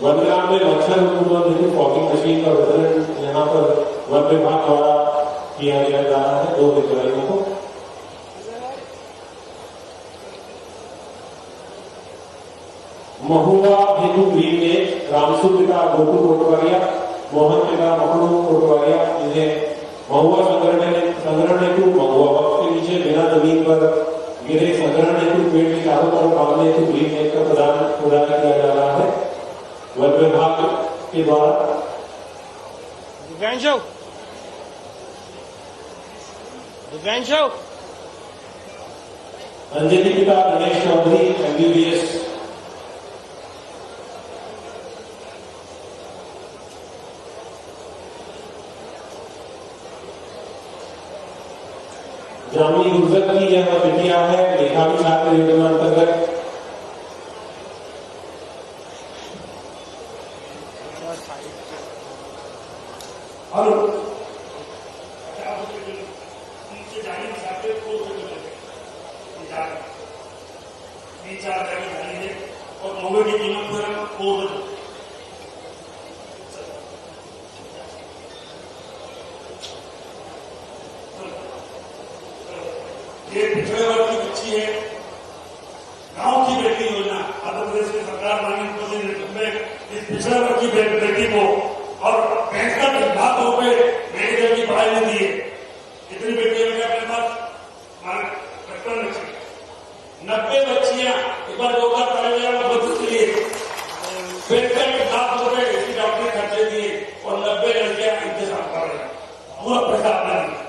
वनग्राम में मच्छर उन्मूलन हेतु फॉगिंग मशीन का वितरण यहाँ पर वन विभाग द्वारा किया जा रहा है 2 हितग्राहियों को। महुआ हेतु ग्रीन ने रामसु पिता गोकुल कोटवारिया, मोहन पिता मकड़ू कोटवारिया, जिन्हें महुआ संग्रहण हेतु महुआ वक्त के नीचे बिना जमीन पर चारों तरफ आने की ग्रीन नेट का प्रदान किया जा रहा है वन विभाग के द्वारा। अंजलि पिता गणेश चौधरी MBBS। जामिनी गुर्जर की यह बेटियां है मेधावी छात्र योजना अंतर्गत। और मोबाइल की कीमत पर ये पिछड़े वर्ग की बच्ची है, गांव की बेटी योजना आंध्र प्रदेश की सरकार माननीय मुख्यमंत्री के नेतृत्व में इस पिछड़े वर्ग की बेटी को और 65 लाख रुपए मेडिकल की पढ़ाई में दिए। कितनी बेटियां हैं अपने पास? 55 बच्ची, 90 बच्चियां एक बार 2 बार पढ़ाई बच्चों के लिए 65 लाख रुपए इसकी डॉक्टरी खर्चे दिए और 90 लड़कियां इंतजाम कर रही हैं। पूरा पैसा अपना दिया।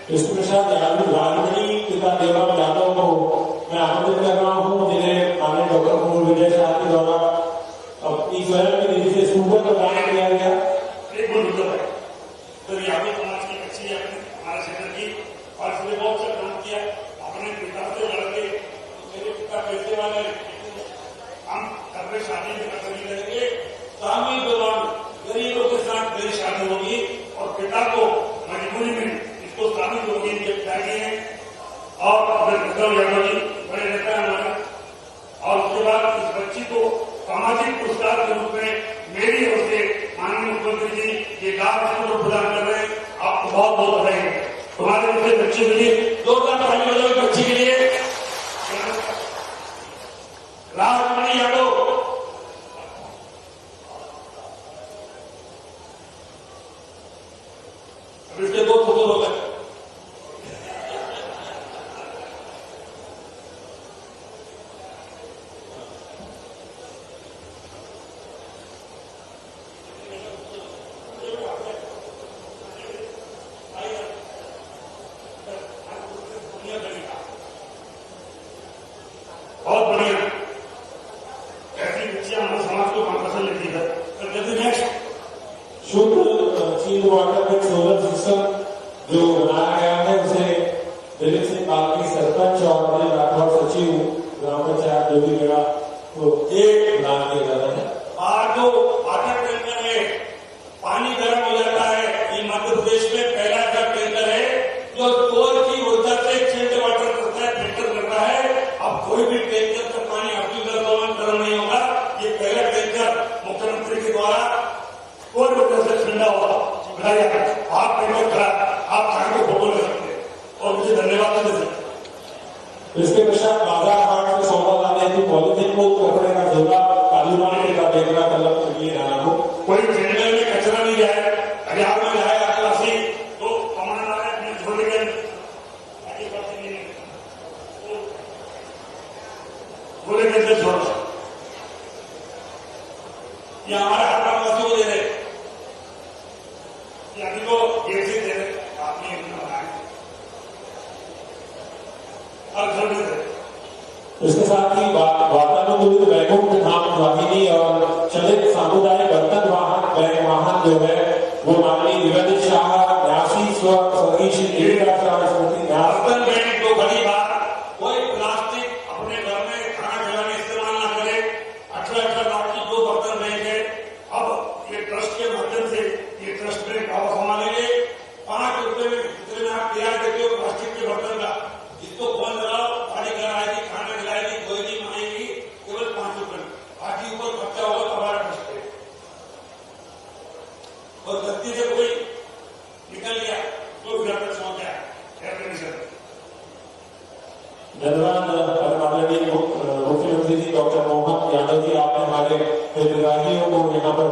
विष्णु प्रसाद राजमणि पिता देवराम यादव को मैं आमंत्रित कर रहा हूँ, जिन्हें माननीय डॉक्टर कुंवर विजय शाह के द्वारा अपनी स्वयं की निधि से सूबा प्रदान किया गया। तो यादव समाज की बच्ची है हमारे क्षेत्र की और इसने बहुत अच्छा काम किया। अपने पिता से लड़के मेरे पिता पैसे वाले हम कभी शादी में नहीं करेंगे, स्वामी दौरान गरीबों के साथ मेरी शादी होगी और पिता को मजबूरी में इसको शामिल होगी इनके पिताजी हैं और यादव जी बड़े नेता है हमारे। और उसके बाद इस बच्ची को सामाजिक पुरस्कार के रूप में मेरी ओर से माननीय मुख्यमंत्री जी ये लाभ प्रदान कर रहे हैं। आपको बहुत बहुत बधाई है। तुम्हारे दूसरे बच्चे के लिए जोरदार ताली बजाओ। बच्ची के लिए राजमणि यादव इसके 2 फोटो हो गए। बहुत बढ़िया, ऐसी बच्चियां हमारे समाज को पसंद लगती है। शुद्ध चीन वाटर में सोलर सिस्टम जो बनाया गया है उसे दिलीप सिंह बागी सरपंच और अनिल राठौर सचिव ग्राम पंचायत जो भी मेरा तो एक लाख के ज्यादा है। आज जो वाटर टैंकर है पानी गर्म हो जाता है, ये मध्य प्रदेश में पहला ऐसा टैंकर है जो सौर की ऊर्जा से चिल्ड वाटर करता है, फिल्टर करता है। अब कोई भी टैंकर का पानी अपनी गर्म नहीं होगा। ये पहला टैंकर मुख्यमंत्री के द्वारा और से ठंडा होगा। आप पेमेंट करा, आप चाहे तो फोटो ले सकते हैं और मुझे धन्यवाद दे सकते। इसके पश्चात बाजार हाट में सौदा लाने की पॉलिथीन को कपड़े का झोला कालूमानी का देखना तलब कर लिए जाना हो। कोई जंगल में कचरा नहीं जाए, हरियाणा में जाए आदिवासी तो कमान आ रहे हैं झोले के झोले के अंदर छोड़ ये हमारे आदिवासियों को दे रहे यानी को गेट से दे रहे आपने बनाए और घर में दे। इसके साथ ही वातानुकूलित बैगों के धाम वाहिनी और चलित सामुदायिक बर्तन वाहन जो है वो माननीय निवेदित शाह न्यासी स्वर्गीय श्री देवीदास राव स्मृति बर्तन बैग को बड़ी बात कोई प्लास्टिक अपने घर में खाना खिलाने इस्तेमाल ना करे। 18 लाख की जो बर्तन बैग है अब ये ट्रस्ट के माध्यम से ये ट्रस्ट में गाँव संभालेंगे। 5 रुपए में जितने में आप किराया देते हो प्लास्टिक के बर्तन का, इसको फोन लगाओ, गाड़ी घर आएगी, खाना खिलाएगी, धोएगी, माएगी, केवल 5 रुपए में। बाकी ऊपर खर्चा होगा तो हमारा ट्रस्ट है। और गलती से कोई निकल गया तो घर पर सो गया एयर कंडीशन। धन्यवाद माननीय मुख्यमंत्री जी डॉक्टर मोहन यादव जी, आपने हमारे हितग्राहियों को यहाँ पर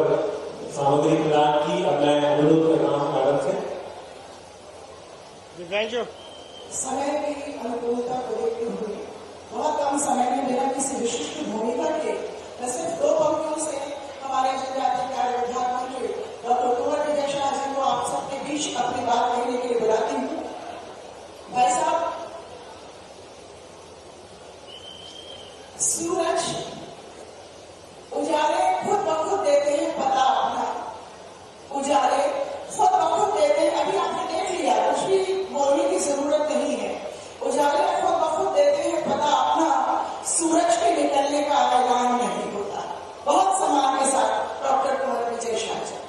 सामग्री प्रदान की। अब मैं अनुरोध कर रहा हूँ मैडम से। समय की अनुकूलता को देखते हुए बहुत कम समय में बिना किसी विशिष्ट भूमिका के सिर्फ 2 पंक्तियों से हमारे जनजातीय कार्य विभाग मंत्री डॉक्टर कुंवर विजय शाह जी को आप सबके बीच अपनी बात कहने के लिए बुलाती हूँ। भाई साहब, सूरज उजाले खुद ब खुद देते हैं पता अपना, उजाले खुद ब खुद देते हैं। अभी आपने देख लिया, कुछ भी बोलने की जरूरत नहीं है। उजाले खुद ब खुद देते हैं पता अपना, सूरज के निकलने का ऐलान नहीं होता। बहुत सम्मान के साथ डॉक्टर कुंवर विजय शाह जी।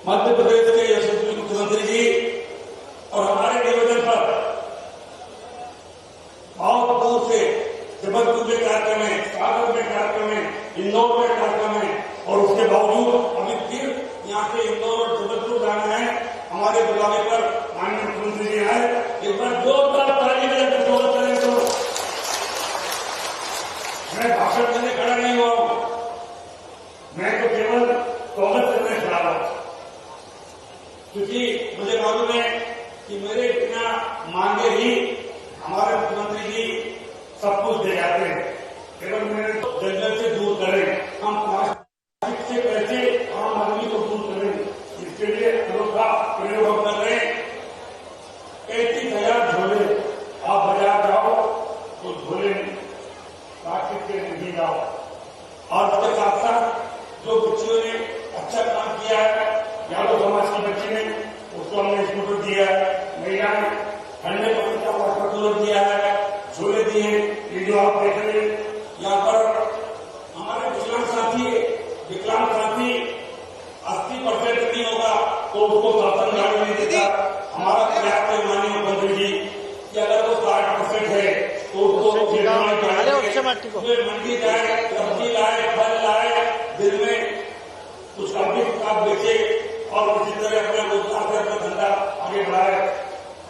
मध्य प्रदेश के यशस्वी मुख्यमंत्री जी और हमारे निवेदन पर बहुत दूर से जबलपुर में कार्यक्रम है, सागर में कार्यक्रम है, इंदौर में कार्यक्रम है, और उसके बावजूद अभी फिर यहाँ से इंदौर और जबलपुर जाना है। हमारे बुलावे पर माननीय मुख्यमंत्री जी आए। एक बार जोरदार ताली बजाकर स्वागत करें। तो मैं भाषण देने खड़ा नहीं हुआ हूं, मैं तो केवल स्वागत करने खड़ा हूं, क्योंकि मुझे मालूम है कि मेरे बिना मांगे ही हमारे मुख्यमंत्री जी सब कुछ दे जाते हैं। केवल मेरे जंगल से दूर करें, हम प्लास्टिक से कैसे आम आदमी को दूर करें, इसके लिए अनोखा प्रयोग हम कर रहे हैं। 35,000 झोले आप बाजार जाओ तो झोले प्लास्टिक के नहीं जाओ। और उसके साथ साथ जो बच्चियों ने अच्छा काम किया है, यादव समाज की बच्ची ने, उसको हमने स्कूटर दिया है, महिला ने ठंडे पानी का वाटर कूलर दिया है, झोले दिए। ये जो आप देख रहे हैं यहाँ पर हमारे विकलांग साथी 80% नहीं होगा तो उसको शासन गाड़ी नहीं देता। हमारा प्रयास है माननीय मुख्यमंत्री जी कि अगर वो 60% है तो उसको मंडी जाए, सब्जी लाए, फल लाए, दिन में कुछ काफी किताब बेचे और उसी तरह अपने रोजगार से अपना धंधा आगे बढ़ाए।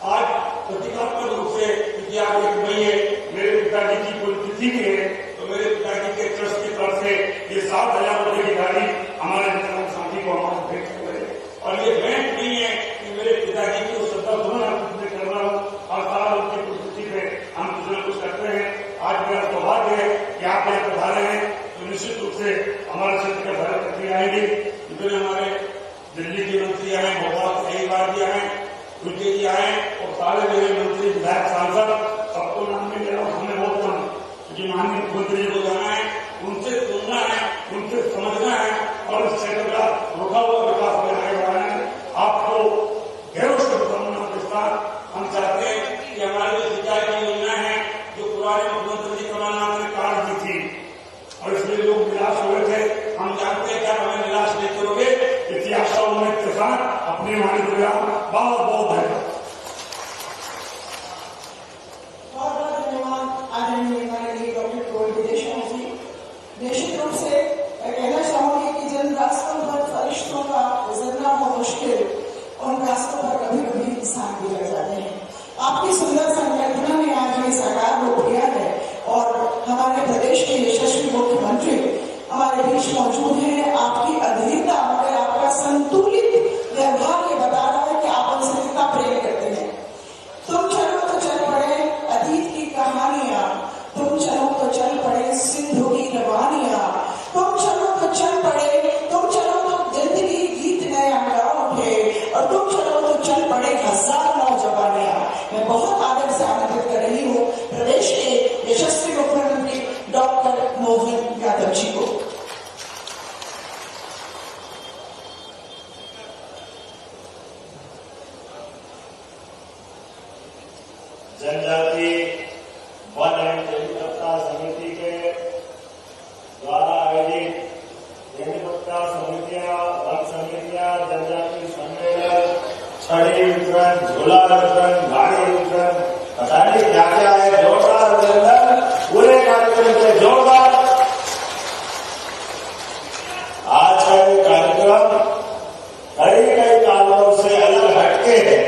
आज प्रतीकात्मक रूप से, क्योंकि आज 1 मई है, मेरे पिताजी की पुण्यतिथि भी है, तो मेरे पिताजी के ट्रस्ट की तरफ से ये 7,000 रुपए की गाड़ी हमारे विकलांग साथी को हमारे भेंट कर रहे हैं। और ये भेंट नहीं है कि मेरे पिताजी की श्रद्धा सुमन कर रहा हूँ, हर साल उनकी पुण्यतिथि पे हम कुछ न कुछ करते हैं। आज मेरा सौभाग्य है कि आप यहाँ पधारे हैं, तो निश्चित रूप से हमारे क्षेत्र का भरत मंत्री आएंगे। इतने हमारे दिल्ली के मंत्री आए, भोपाल से कई बार भी आए, उनके जी आए, और सारे मेरे मंत्री, विधायक, सांसद, सबको नाम में ले रहा हूँ। हमने बहुत कम, क्योंकि माननीय मुख्यमंत्री जी को जाना है, उनसे सुनना है, उनसे समझना है और इस क्षेत्र का रुका हुआ विकास में आगे बढ़ाना है। आपको गैर शुभकामनाओं के साथ हम चाहते हैं कि हमारी जो सिंचाई की योजना है, जो पुराने मुख्यमंत्री जी कमलनाथ ने कार्ड दी थी, और इसलिए लोग निराश हुए थे। हम जानते हैं कि आप हमें निराश नहीं करोगे। इसी आशा उम्मीद के साथ अपनी वाणी को बहुत बहुत धन्यवाद। बहुत धन्यवाद आदरणीय माननीय डॉक्टर कुंवर विजय शाह जी। निश्चित रूप से मैं कहना चाहूंगी कि जिन रास्तों पर फरिश्तों का गुजरना हो मुश्किल, उन रास्तों पर कभी कभी इंसान गुजर जाते हैं। आपकी सुंदर संकल्पना ने आज ये साकार रूप दिया है और हमारे प्रदेश के यशस्वी मुख्यमंत्री हमारे बीच मौजूद हैं। आपकी अधीरता और आपका संतुलित व्यवहार ये बता रहा है कि आप उनसे कितना प्रेम करते हैं। तुम चलो तो चल पड़े अतीत की कहानियां, तुम चलो तो चल पड़े सिंधु की रवानियां, तुम चलो तो चल पड़े, तुम चलो तो जिंदगी गीत नया गा उठे, और तुम चलो तो चल पड़े 1000 नौजवानियां। मैं बहुत आदर से आमंत्रित कर रही हूँ प्रदेश के यशस्वी मुख्यमंत्री डॉक्टर मोहन यादव जी को। जनजाति वन एवं जनजाति समिति के द्वारा आयोजित जनजाति समितियां, वन समितियां, जनजाति सम्मेलन, छड़ी वितरण, झोला वितरण, गाड़ी वितरण, पता नहीं क्या क्या है, जोरदार अभिनंदन पूरे कार्यक्रम के जोरदार। आज का ये कार्यक्रम कई कारणों से अलग हटके है।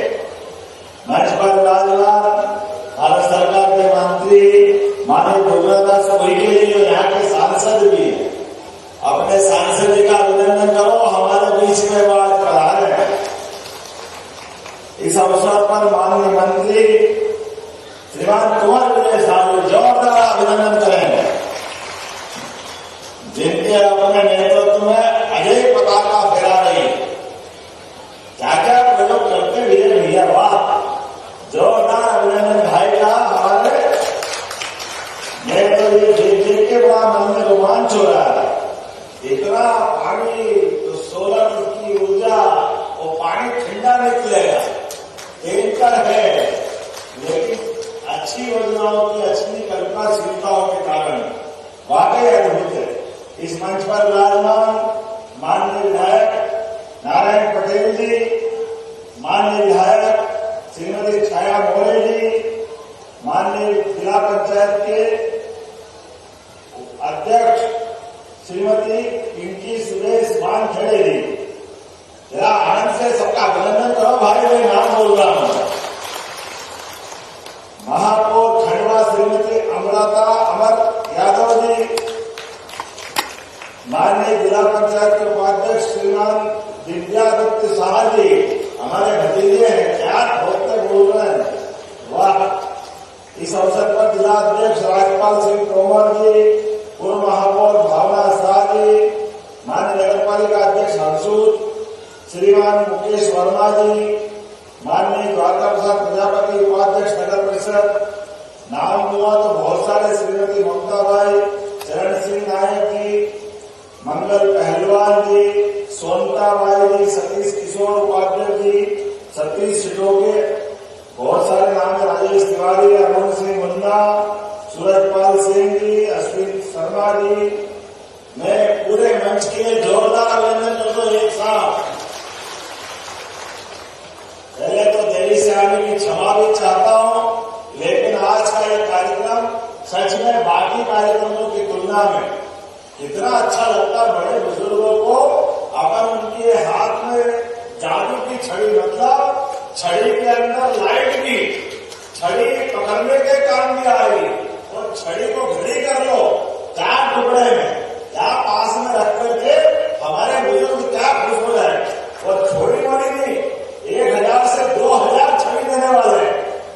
विधायक नारायण पटेल जी, माननीय विधायक श्रीमती छाया मोरे जी, माननीय जिला पंचायत के अध्यक्ष श्रीमती पिंकी सुरेश वानखेड़े जी, जरा आनंद से सबका अभिनंदन करो भाई, मैं नाम बोल रहा हूं। महापौर खंडवा श्रीमती अमृता अमर यादव जी, माननीय जिला पंचायत के उपाध्यक्ष श्रीमान दिव्यादित्य शाह जी, हमारे भतीजे हैं, क्या ठोकते बोल रहे हैं, वाह। इस अवसर पर जिला अध्यक्ष राजपाल सिंह तोमर जी, पूर्व महापौर भावना शाह जी, माननीय नगर पालिका अध्यक्ष हंसूद, श्रीमान मुकेश वर्मा जी, माननीय द्वारका प्रसाद प्रजापति उपाध्यक्ष नगर परिषद, नाम हुआ तो बहुत सारे, श्रीमती ममता भाई, चरण सिंह नायक जी, मंगल पहलवान जी, सोनता बाई जी, सतीश किशोर उपाध्यक्ष जी, सतीश सिटोगे, बहुत सारे नाम है, राजेश तिवारी, अरुण सिंह मुन्ना, सूरजपाल सिंह जी, अश्विन शर्मा जी। मैं पूरे मंच के लिए जोरदार अभिनंदन करता हूं एक साथ। पहले तो देरी से आने की क्षमा भी चाहता हूं, लेकिन आज का ये कार्यक्रम सच में बाकी कार्यक्रमों की तुलना में इतना अच्छा लगता है। बड़े बुजुर्गों को अपन उनके हाथ में जादू की छड़ी, मतलब छड़ी के अंदर लाइट की छड़ी पकड़ने के काम भी आई, और छड़ी को घड़ी कर लो 4 टुकड़े में, क्या पास में रख करके हमारे बुजुर्ग क्या खुश हो जाए। और छोटी मोटी नहीं, 1000 से 2000 छड़ी देने वाले,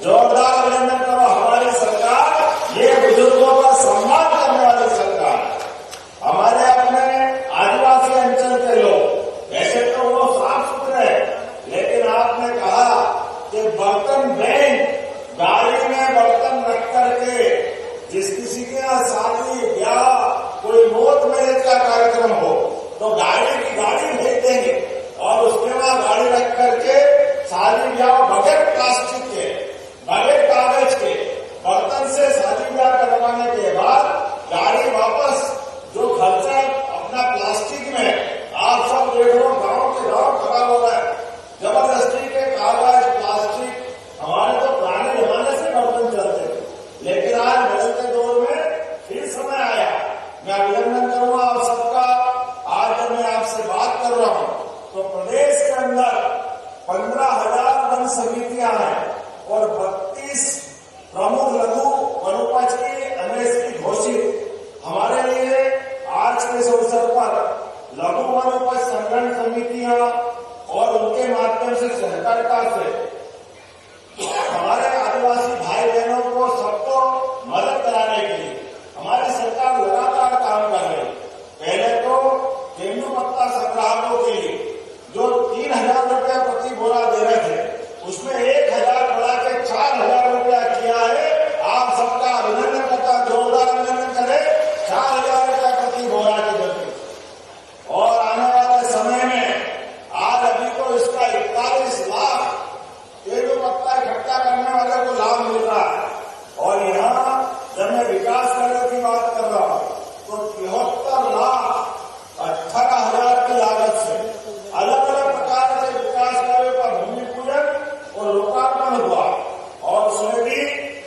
जोरदार अभिनंदन करो हमारी सरकार, ये बुजुर्गों का सम्मान करने वाली सरकार। हमारे अपने आदिवासी अंचल के लोग वैसे तो वो साफ सुथरे, लेकिन आपने कहा कि बर्तन बैंक, गाड़ी में बर्तन रख करके जिस किसी के यहाँ शादी ब्याह कोई मौत मेरे का कार्यक्रम हो तो गाड़ी भेज देंगे, और उसके बाद गाड़ी रख करके शादी ब्याह बगैर प्लास्टिक के, बगैर कागज के बर्तन से शादी ब्याह करवाने के बाद गाड़ी वापस, जो खर्चा अपना प्लास्टिक में, आप सब देख लो गांव के गांव खराब हो रहा है, जबरदस्ती के कागज प्लास्टिक। हमारे तो पुराने जमाने से बर्तन चलते थे, लेकिन आज बदलते दौर में फिर समय आया। मैं अभिनंदन करूंगा आप सबका। आज जब मैं आपसे बात कर रहा हूं तो प्रदेश के अंदर 15,000 वन समितियां हैं और 32 प्रमुख लघु वनोपज की एमएसपी घोषित। हमारे लिए आज के इस अवसर पर लघु वनोपज संगठन समितियां और उनके माध्यम से सहकारिता से हमारे आदिवासी भाई बहनों को सबको मदद कराने के लिए हमारी सरकार लगातार काम कर रही है। पहले तो तेंदू पत्ता संग्राहकों के लिए जो 3,000 रुपया प्रति बोरा दे रहे थे, उसमें 1,000 बढ़ा के 4,000 रुपया किया है। आप सबका अभिनंदन करता, जोरदार अभिनंदन करें। 4,000 रुपया प्रति बोरा की गति, और आने वाले समय में आज अभी तो इसका 41 लाख तेंदू पत्ता इकट्ठा करने वाले को लाभ मिल रहा है। और यहाँ जब मैं विकास कार्य की बात कर रहा हूं तो 73 लाख 18,000 की लागत से अलग अलग प्रकार के विकास कार्यों का भूमि पूजन और लोकार्पण हुआ, और उसमें भी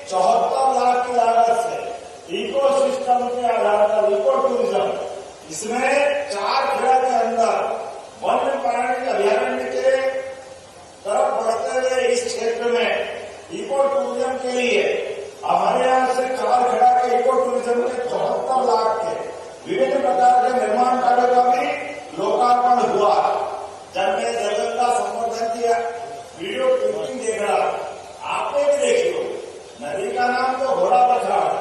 74 लाख की लागत से इको सिस्टम के आधार पर इको टूरिज्म, इसमें 4 खेड़ा के अंदर वन्य प्राणी अभ्यारण्य के तरफ बढ़ते हुए इस क्षेत्र में इको टूरिज्म के लिए हमारे यहाँ से 4 खेड़ा के इको टूरिज्म के 74 लाख के विभिन्न प्रकार के निर्माण कार्यों का भी लोकार्पण हुआ। जब मैं जंगल का संवर्धन किया वीडियो क्लिपिंग देख रहा, आपने भी देखी हो, नदी का नाम तो घोड़ा पछाड़,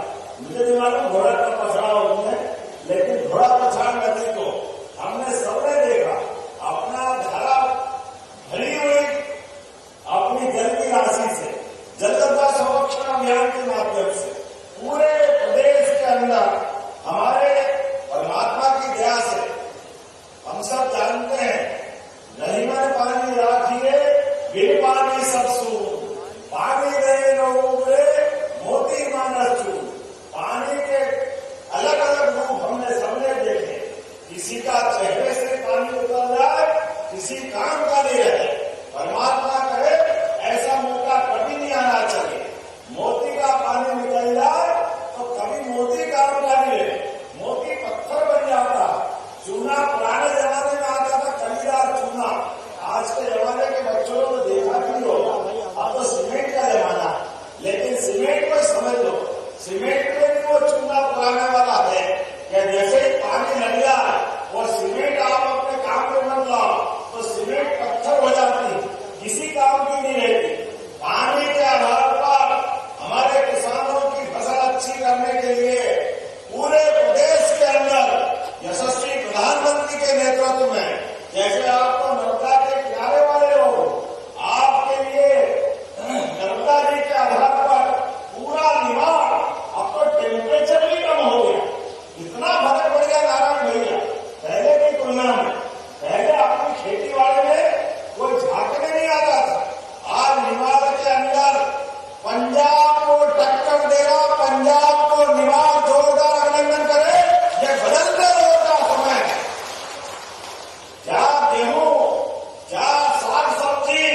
मुझे नहीं मालूम घोड़ा का पछाड़ होती है, लेकिन घोड़ा पछाड़ नदी को हमने सबने देखा। अपना धारा भरी हुई अपनी जल की राशि से, जल संरक्षण अभियान के माध्यम से पूरे प्रदेश के अंदर हमारे परमात्मा की दया से हम सब जानते हैं, नहीं में पानी राखिए बिन पानी सब सून, पानी दे लोगे मोती मानस चून। पानी के अलग अलग रूप हमने सबने देखे, किसी का चेहरे से पानी उतर रहा है, किसी काम का नहीं रहे। परमात्मा करे ऐसा मौका कभी नहीं आना चाहिए। मोती का पानी निकल जाए तो कभी मोती काम का नहीं रहे, मोती पत्थर बन जाता। चूना पुराने जमाने में आता था, कलीदार चूना। आज के जमाने के बच्चों को देखा भी नहीं होगा, अब तो सीमेंट का जमाना। लेकिन सीमेंट को समझ लो, सीमेंट में भी वो चूना पुराने वाला है कि जैसे ही पानी लग जाए और सीमेंट आप अपने काम में मत लाओ तो सीमेंट पत्थर हो जाती, किसी काम की नहीं रहती। पानी के आधार पर हमारे किसानों की फसल अच्छी करने के लिए पूरे प्रदेश के अंदर यशस्वी प्रधानमंत्री के नेतृत्व में, जैसे आप तो नर्मदा के किनारे वाले लोग, आपके लिए नर्मदा जी के आधार पर पूरा निवाड़, अब तो टेम्परेचर भी कम हो गया। इतना फर्क पड़ गया नारायण भैया पहले की तुलना में। पहले अपनी खेती बाड़ी में कोई झांकने नहीं आता था। आज निवाड़ के अंदर पंजाब को टक्कर दे रहा, पंजाब को निवाड़ जोरदार अभिनंदन करे। ये बदलते दौर का समय है। क्या गेहूं, क्या साग सब्जी,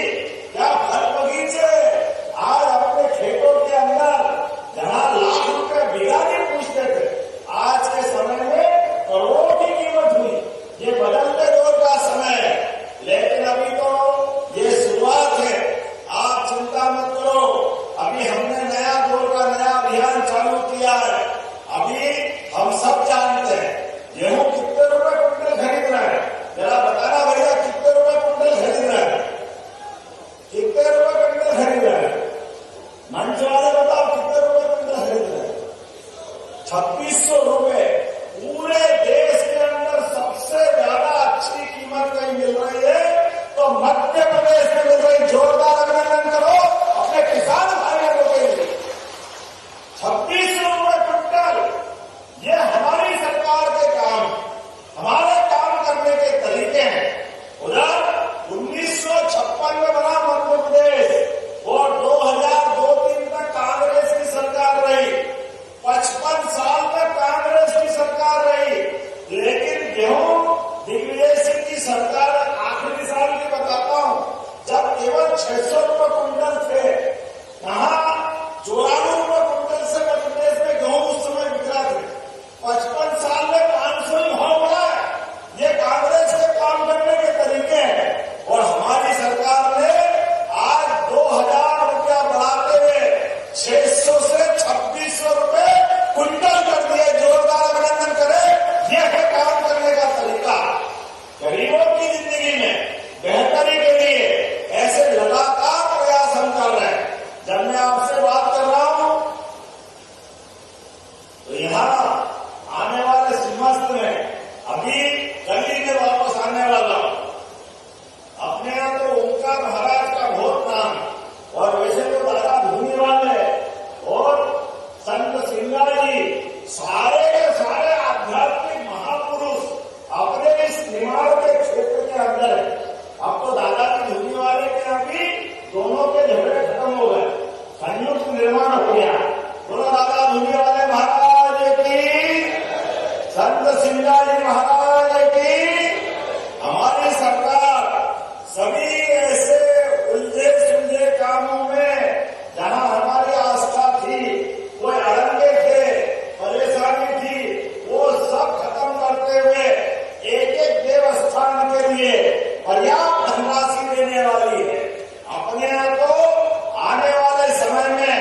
क्या फल बगीचे, आज अपने खेतों के अंदर जहां लाख रुपए बीघा नहीं पूछते थे, आज के समय में करोड़ों की कीमत हुई। ये बदलते दौर का समय है, लेकिन अभी तो ये शुरुआत है। आप चिंता मत करो, अभी हमने नया दौर का नया अभियान चालू किया है। अभी हम सब जानते हैं गेहूं कितने रुपए कुंटल खरीद रहे हैं। जरा बताना भैया, कितने रुपए कुंटल खरीद रहे हैं? कितने रुपए कुंटल खरीद रहे हैं? मंच वाले बताओ, कितने रुपए कुंटल खरीद रहे हैं? 2600 रुपए। पूरे देश के अंदर सबसे ज्यादा अच्छी कीमत कहीं मिल रही है तो मध्य प्रदेश में मिल रही। जोरदार अभिनंदन करो अपने किसान भाइयों के लिए। 2600 रुपए कुंटल, ये हमारी सरकार के काम, हमारे काम करने के तरीके हैं। उधर 1956 में बना मध्य प्रदेश और 2002-03 तक कांग्रेस की सरकार रही। 55 साल तक कांग्रेस की सरकार रही, लेकिन गेहूं दिग्विजय सिंह की सरकार आखिरी साल की बताता हूं, जब केवल 600 रुपए कुंटल थे। कहा 94 रुपए कुंटल से मध्य प्रदेश में गेहूं उस समय बिक रहा थे। 55 साल में 500 ही भाव बढ़ा है। ये कांग्रेस के काम करने के तरीके हैं। और हमारी सरकार ने आज 2000 रुपया बढ़ाते हुए 600 से 2600 रुपए कुंटल कर दिए। जोरदार अभिनंदन करें। यह है काम करने का तरीका। गरीबों की जिंदगी में बेहतरी के लिए ऐसे लगातार प्रयास हम कर रहे हैं। जब मैं आपसे बात कर रहा हूं तो यहाँ आने वाले सिंहस्थ में अभी कल ही में वापस आने वाला हूं। अपने यहाँ तो ओंकार महाराज का बहुत नाम, और वैसे तो दादा धूनी वाले और संत सिंगा जी सारे के सारे आध्यात्मिक महापुरुष अपने इस निमाड़ के क्षेत्र के अंदर है। अब तो दादा की धूनी वाले के यहाँ भी दोनों के झगड़े खत्म हो गए, संयुक्त निर्माण हो गया। बोलो दादा धूनी वाले महाराज की, संत सिंगा जी महाराज की। हमारी सरकार सभी ऐसे उलझे सुलझे कामों में जहां हमारी आस्था थी, कोई अड़ंगे थे, परेशानी थी, वो सब खत्म करते हुए एक एक देवस्थान के लिए पर्याप्त धनराशि देने वाली है। अपने यहाँ तो आने वाले समय में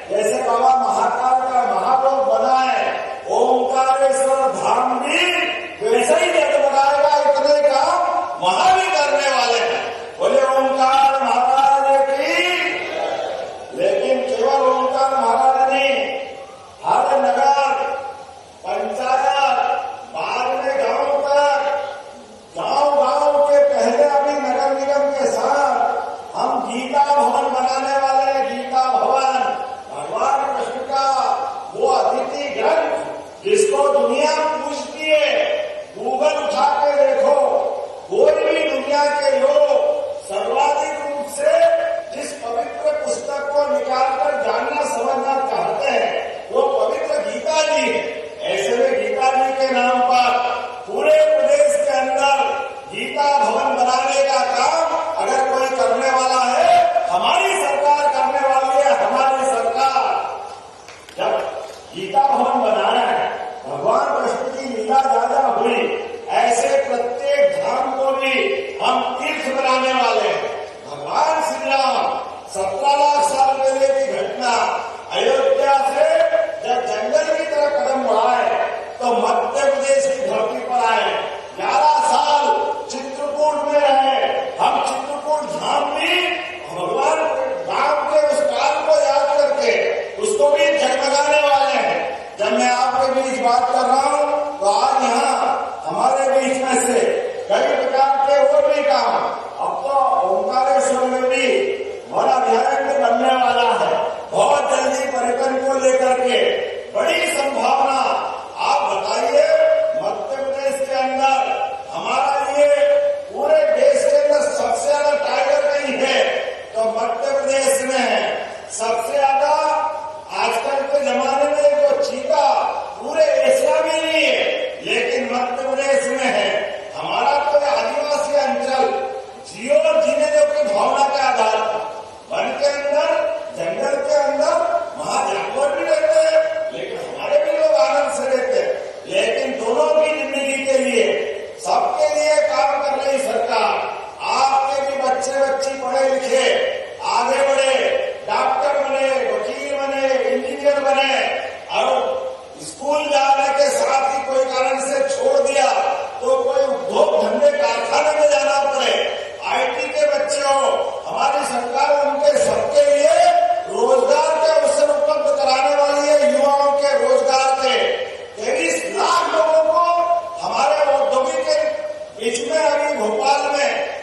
जैसे बाबा महाकाल का महालोक बना है, ओंकारेश्वर धाम भी वैसे ही जगमगाएगा। इतने काम वहां भी करने वाले हैं। बोले ओंकार महाराज की। लेकिन केवल ओंकार महाराज नहीं, हर नगर पंचायत, बाद में गांव तक, गांव के पहले अभी नगर निगम के साथ हम गीता भवन बनाने वाले हैं। गीता भवन भगवान कृष्ण का वो अतिथि ग्रंथ जिसको दुनिया पूछती है। गूगल उठा के देखो, कोई भी दुनिया के लोग सर्वाधिक रूप से जिस पवित्र पुस्तक को निकालकर जानना समझना चाहते हैं वो पवित्र गीता जी है। ऐसे में गीता जी के नाम पर पूरे प्रदेश के अंदर गीता भवन बनाने का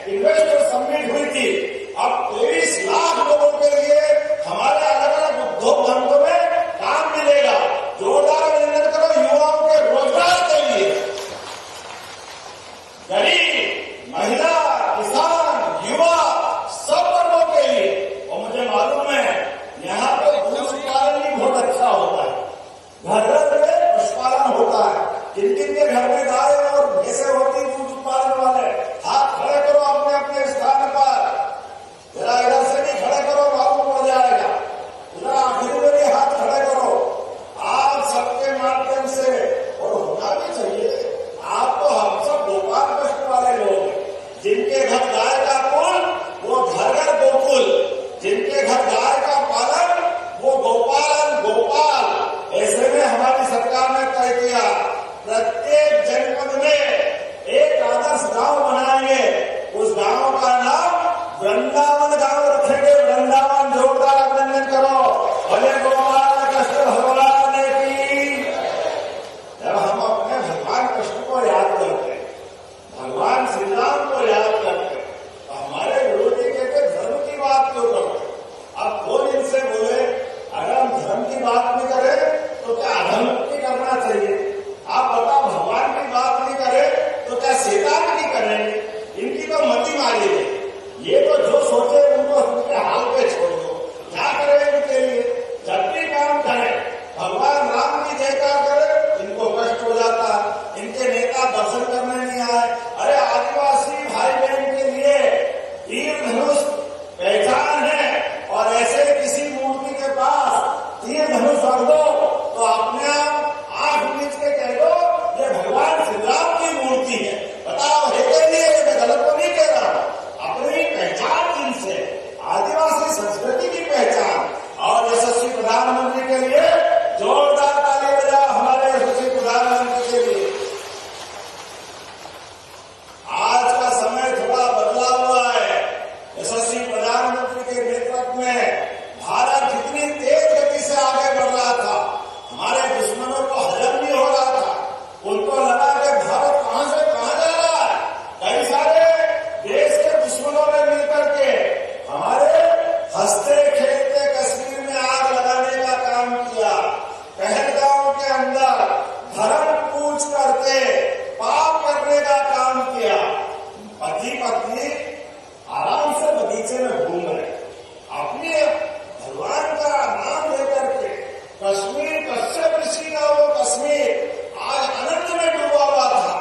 इन्वेस्टर समिट हुई थी। अब 23 लाख लोगों के लिए हमारे अलग अलग उद्योग धंधों में काम मिलेगा। जोरदार अभिनंदन करो युवाओं के रोजगार के लिए। गरीब, महिला, किसान, युवा सब वर्गों के लिए। और मुझे मालूम है यहाँ पे दूध उत्पादन भी बहुत अच्छा होता है, घर घर में पशुपालन होता है। किन किन के घर में गाय और भैंसे होती दूध उत्पादन वाले, हाथ खड़े करो अपने अपने स्थान पर। जरा इधर से भी खड़े करो, मालूम पड़ जाएगा। उधर आखिरी में भी हाथ खड़े करो। आप सबके माध्यम से, और होना भी चाहिए, आप तो हम सब गोपाल कष्ट वाले लोग हैं। जिनके घर गाय का कुल वो घर घर गोकुल, जिनके घर गाय का पालन वो गोपालन गोपाल। ऐसे में हमारी सरकार ने तय किया प्रत्येक जनपद में एक आदर्श गांव बनाएंगे। उस गांव का नाम वृंदावन गांव रखेंगे। वृंदावन। जोरदार अभिनंदन करो। भले गोपाल कृष्ण भगवान की। जब हम अपने भगवान कृष्ण को याद करते हैं, भगवान श्री राम को याद करते हैं, तो हमारे विरोधी कहते धर्म की बात क्यों करो। अब कौन इनसे बोले अगर हम धर्म की बात नहीं करें तो क्या अधर्म की करना चाहिए। आप बताओ भगवान की बात नहीं करें तो क्या शैतान की करेंगे। इनकी तो मति मारी है। ये तो जो सोचे उनको उनके हाल पे छोड़ दो। क्या करें इनके लिए। जब भी काम करें भगवान राम की जयकार करें, इनको कष्ट हो जाता। इनके नेता दर्शन करने नहीं आए। अरे आदिवासी भाई बहन के लिए तीर धनुष पहचान है, और ऐसे किसी मूर्ति के पास तीर धनुष रख दो तो अपने आप आंख मीच के कह दो ये भगवान श्री राम की मूर्ति है। बताओ है के लिए, मैं गलत तो नहीं कह रहा। अपनी पहचान जिनसे, आदिवासी संस्कृति की पहचान। और यशस्वी प्रधानमंत्री के लिए जोरदार ताली बजाओ हमारे यशस्वी प्रधानमंत्री के लिए। आज का समय थोड़ा बदला हुआ है। यशस्वी प्रधानमंत्री के नेतृत्व में भारत जितनी तेज गति से आगे बढ़ रहा था, हमारे दुश्मनों को हजम नहीं हो रहा था। उनको लगा कि भारत कहां से कहां जा रहा है। कई सारे देश के दुश्मनों ने मिलकर के हमारे हंसते खेलते कश्मीर में आग लगाने का काम किया। पहलगांव के अंदर धर्म पूछ करके पाप करने का काम किया। पति पत्नी आराम से बगीचे में घूम रहे, अपने भगवान का नाम लेकर के। कश्मीर कश्यप ऋषि का वो कश्मीर आज आनंद में डूबा हुआ था,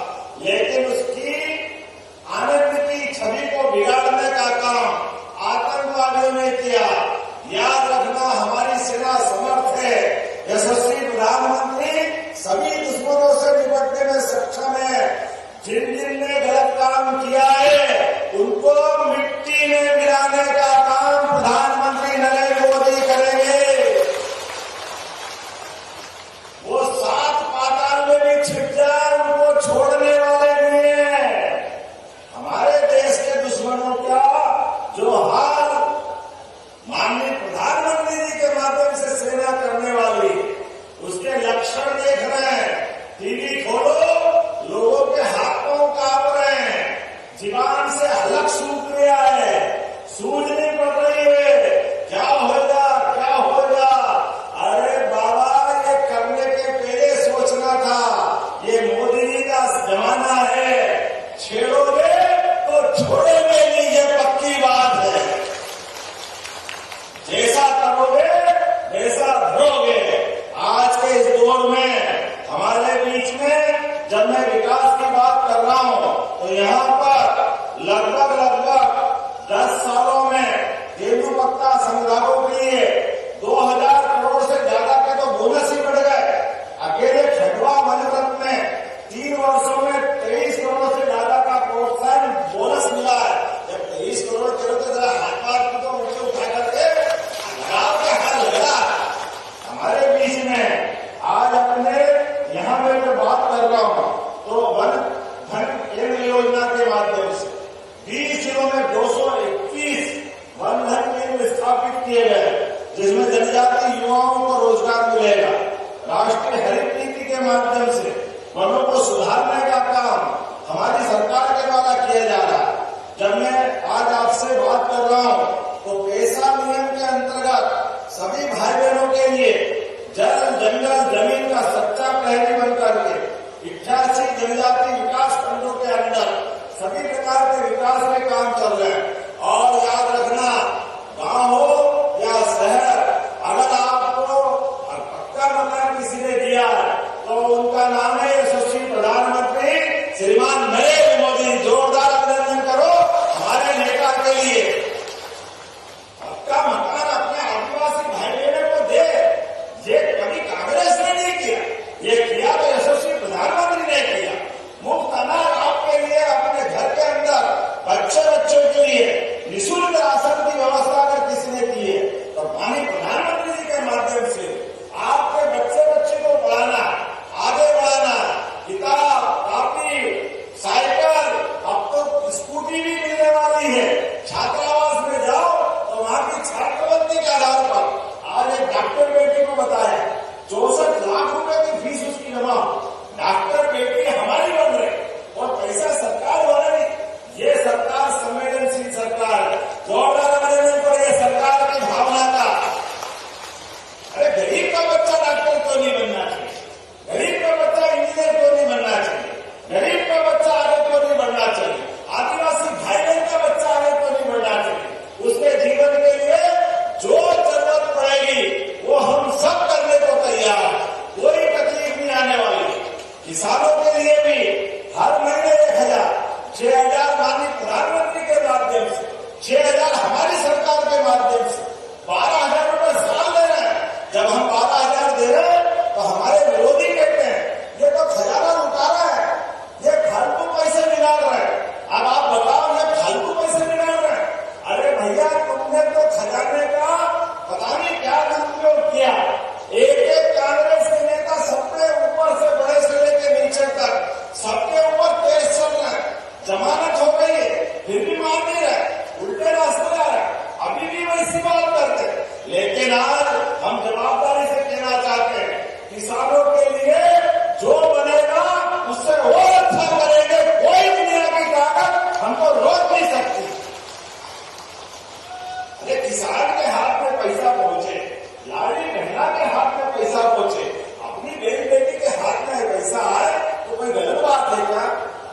लेकिन उसकी आनंद की छवि को बिगाड़ने का काम आतंकवादियों ने किया। याद रखना हमारी सेना समर्थ है। यशस्वी प्रधानमंत्री सभी दुश्मनों से निपटने में सक्षम है। जिन ने गलत काम किया है उनको मिट्टी में मिलाने का काम प्रधानमंत्री नरेंद्र मोदी करेंगे। वो 7 पाताल में भी छिप जाए उनको छोड़ने वाले नहीं है। हमारे देश के दुश्मनों का जो हाल माननीय प्रधानमंत्री जी के माध्यम से सेना करने वाली, उसके लक्षण देख रहे हैं। टीवी खोलो, लोगों के हाथों कांप रहे हैं, जीवान से हलक सूख गया है, सूझ नहीं पड़ रही है। क्या होगा क्या होगा। अरे बाबा ये करने के पहले सोचना था। ये मोदी जी का जमाना है, छेड़ोगे तो छोड़ेंगे नहीं, ये पक्की बात है। जैसा करोगे वैसा भरोगे। आज के इस दौर में हमारे बीच में जब मैं विकास की बात कर रहा हूं तो यहाँ पर लगभग 10 सालों में तेंदुपत्ता संग्राहकों के लिए 2000 करोड़ से ज्यादा के तो बोनस ही बढ़ गए। अकेले खंडवा मनोरथ में 3 वर्षों में 23 करोड़ से ज्यादा का प्रोत्साहन बोनस मिला है। जब 23 करोड़ करो तो जरा हाथ पाथ की तो मुझे उठा करके लगाव के हाथ लगा। हमारे बीच में आज अपने यहाँ में जो बात कर रहा हूँ तो वन धन केंद्र योजना के माध्यम से 20 जिलों में 221 वन धन केंद्र स्थापित किए गए, जिसमें जनजातीय युवाओं को रोजगार मिलेगा। राष्ट्रीय हरित नीति के माध्यम से वनों को सुधारने का काम हमारी सरकार के द्वारा किया जा रहा है। जब मैं आज आपसे बात कर रहा हूं तो पेशा नियम के अंतर्गत सभी भाई बहनों के लिए जल जंगल जमीन का सच्चा प्रहरी बनकर के 88 जनजाति विकास खंडों के अंदर सभी प्रकार के विकास में काम चल रहे हैं। और याद रखना, गांव हो या शहर, अगर आपको पक्का मकान किसी ने दिया तो उनका नाम है यशस्वी प्रधानमंत्री श्रीमान नरेंद्र मोदी। जोरदार अभिनंदन करो हमारे नेता के लिए। पक्का मकान अपने आदिवासी भाई बहनों को दे, ये कभी कांग्रेस ने नहीं किया, ये किया तो यशस्वी प्रधानमंत्री ने किया। मुफ्त अनाज आपके लिए अपने घर के अंदर बच्चों के लिए निःशुल्क राशन की व्यवस्था अगर किसी ने की है तो माननीय प्रधानमंत्री जी के माध्यम से आपके बच्चे को पढ़ाना, आगे बढ़ाना, किताब, कॉपी, साइकिल, अब तो स्कूटी भी मिलने वाली है। छात्रावास में जाओ तो वहां की छात्रवृत्ति के आधार पर आज एक डॉक्टर बेटी को बताया 64 लाख रुपए की फीस उसकी जमा। डॉक्टर बेटी हमारी बन रही और पैसा सरकार वाला नहीं। ये सरकार संवेदनशील सरकार है। जोरदार अभिनंदन करो ये सरकार की भावना का। अरे गरीब का बच्चा डॉक्टर क्यों नहीं बनना चाहिए? गरीब का बच्चा इंजीनियर क्यों नहीं बनना चाहिए? गरीब का बच्चा आगे क्यों नहीं बढ़ना चाहिए? आदिवासी भाई बहन का बच्चा आगे क्यों नहीं बढ़ना चाहिए? उसके जीवन के लिए जो जरूरत पड़ेगी वो हम सब करने को तैयार है। कोई तकलीफ नहीं आने वाली। किसानों के लिए भी हर महीने 1,000, 6,000 माननीय प्रधानमंत्री के माध्यम से, 6,000 हमारी सरकार के माध्यम से, 12,000 रुपए साल दे रहे हैं। जब हम 12,000 दे रहे हैं तो हमारे विरोधी कहते हैं ये तो खजाना लुटा रहा है, ये फालतू पैसे निकाल रहे हैं। अब आप बताओ ये फालतू पैसे निकाल रहे हैं? अरे भैया तुमने तो खजाने का पता नहीं क्या दुरुपयोग किया। एक कांग्रेस के नेता सबके ऊपर से बड़े से लेकर नीचे तक सबके ऊपर केस चल रहा है, जमानत हो गई है, फिर भी मान नहीं रहे, उल्टे रास्ते आ रहे, अभी भी वैसी बात करते। लेकिन आज हम जवाबदारी से कहना चाहते हैं किसानों के लिए जो बनेगा उससे और अच्छा करेंगे। कोई दुनिया की ताकत हमको रोक नहीं सकती। अरे किसान के हाथ में पैसा पहुंचे, लाड़ी बहना के हाथ में पैसा पहुंचे, अपनी बहन बेटी के हाथ में पैसा आए तो कोई गलत बात है क्या?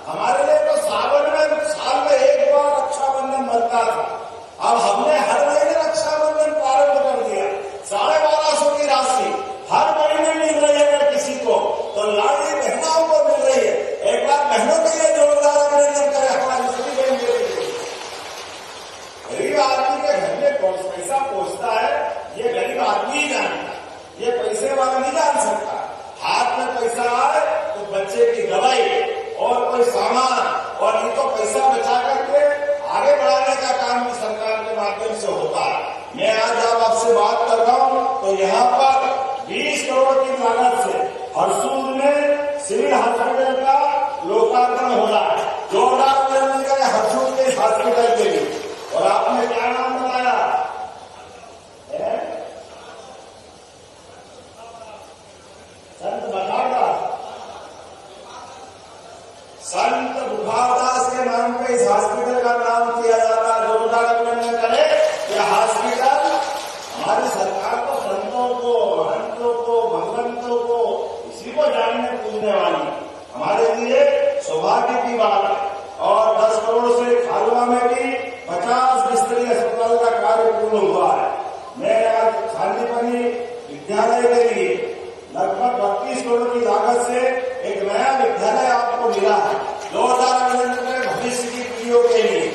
हमारे लिए तो सावन में साल में एक बार रक्षाबंधन बनता था। अब हमने हर महीने रक्षाबंधन प्रारंभ कर दिया। 1250 की राशि हर महीने मिल रही है। अगर किसी को तो लाड़ी बहनों को मिल रही है। एक बार बहनों के लिए जोरदार अभिनंदन करें हमारी सभी बहन बेटी। गरीब आदमी के घर में कौन पैसा पहुंचता है ये गरीब आदमी ही जानता है, ये पैसे वाला नहीं जान सकता। हाथ में पैसा आए तो बच्चे की दवाई और कोई सामान और नहीं तो पैसा बचा करके आगे बढ़ाने का काम भी सरकार के माध्यम से होता है। मैं आज जब आपसे बात कर रहा हूं तो यहाँ पर 20 करोड़ की लागत से हरसूद में सिविल हॉस्पिटल का लोकार्पण हो रहा है। जोरदार अभिनंदन करें हरसूद के हॉस्पिटल के लिए। और आपने क्या नाम बताया? संत बखारदास। संत बुखारदास के नाम पे इस हॉस्पिटल का नाम किया जाता है। जोरदार अभिनंदन करें। यह हॉस्पिटल हमारी सरकार को संतों को, महंतों को, भगवंतों को, इसी को जानने पूछने वाली हमारे लिए सौभाग्य की बात है। और 10 करोड़ से खालवा में भी 50 बिस्तरी अस्पताल का कार्य पूर्ण हुआ है। मैं आज शांतिपनी विद्यालय के लिए लगभग 32 करोड़ की लागत से एक नया विद्यालय आपको मिला है। जोरदार अभिनंदन करें भविष्य की पीढ़ियों के लिए।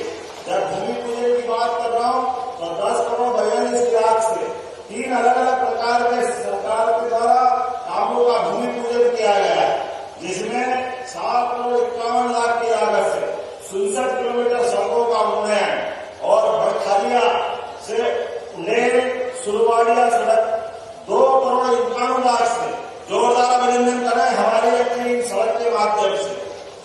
जब भूमि पूजन की बात कर रहा हूं तो 10 करोड़ 42 लाख से 3 अलग अलग प्रकार के सरकार के द्वारा कामों का भूमि पूजन किया गया है, जिसमें 7 करोड़ 51 लाख की लागत से 67 किलोमीटर सड़कों का उन्नयन और भटखालिया से ले सुरवाड़िया सड़क 2 करोड़ 51 लाख से। जोरदार अभिनंदन करें हमारे अपनी सड़क के माध्यम से।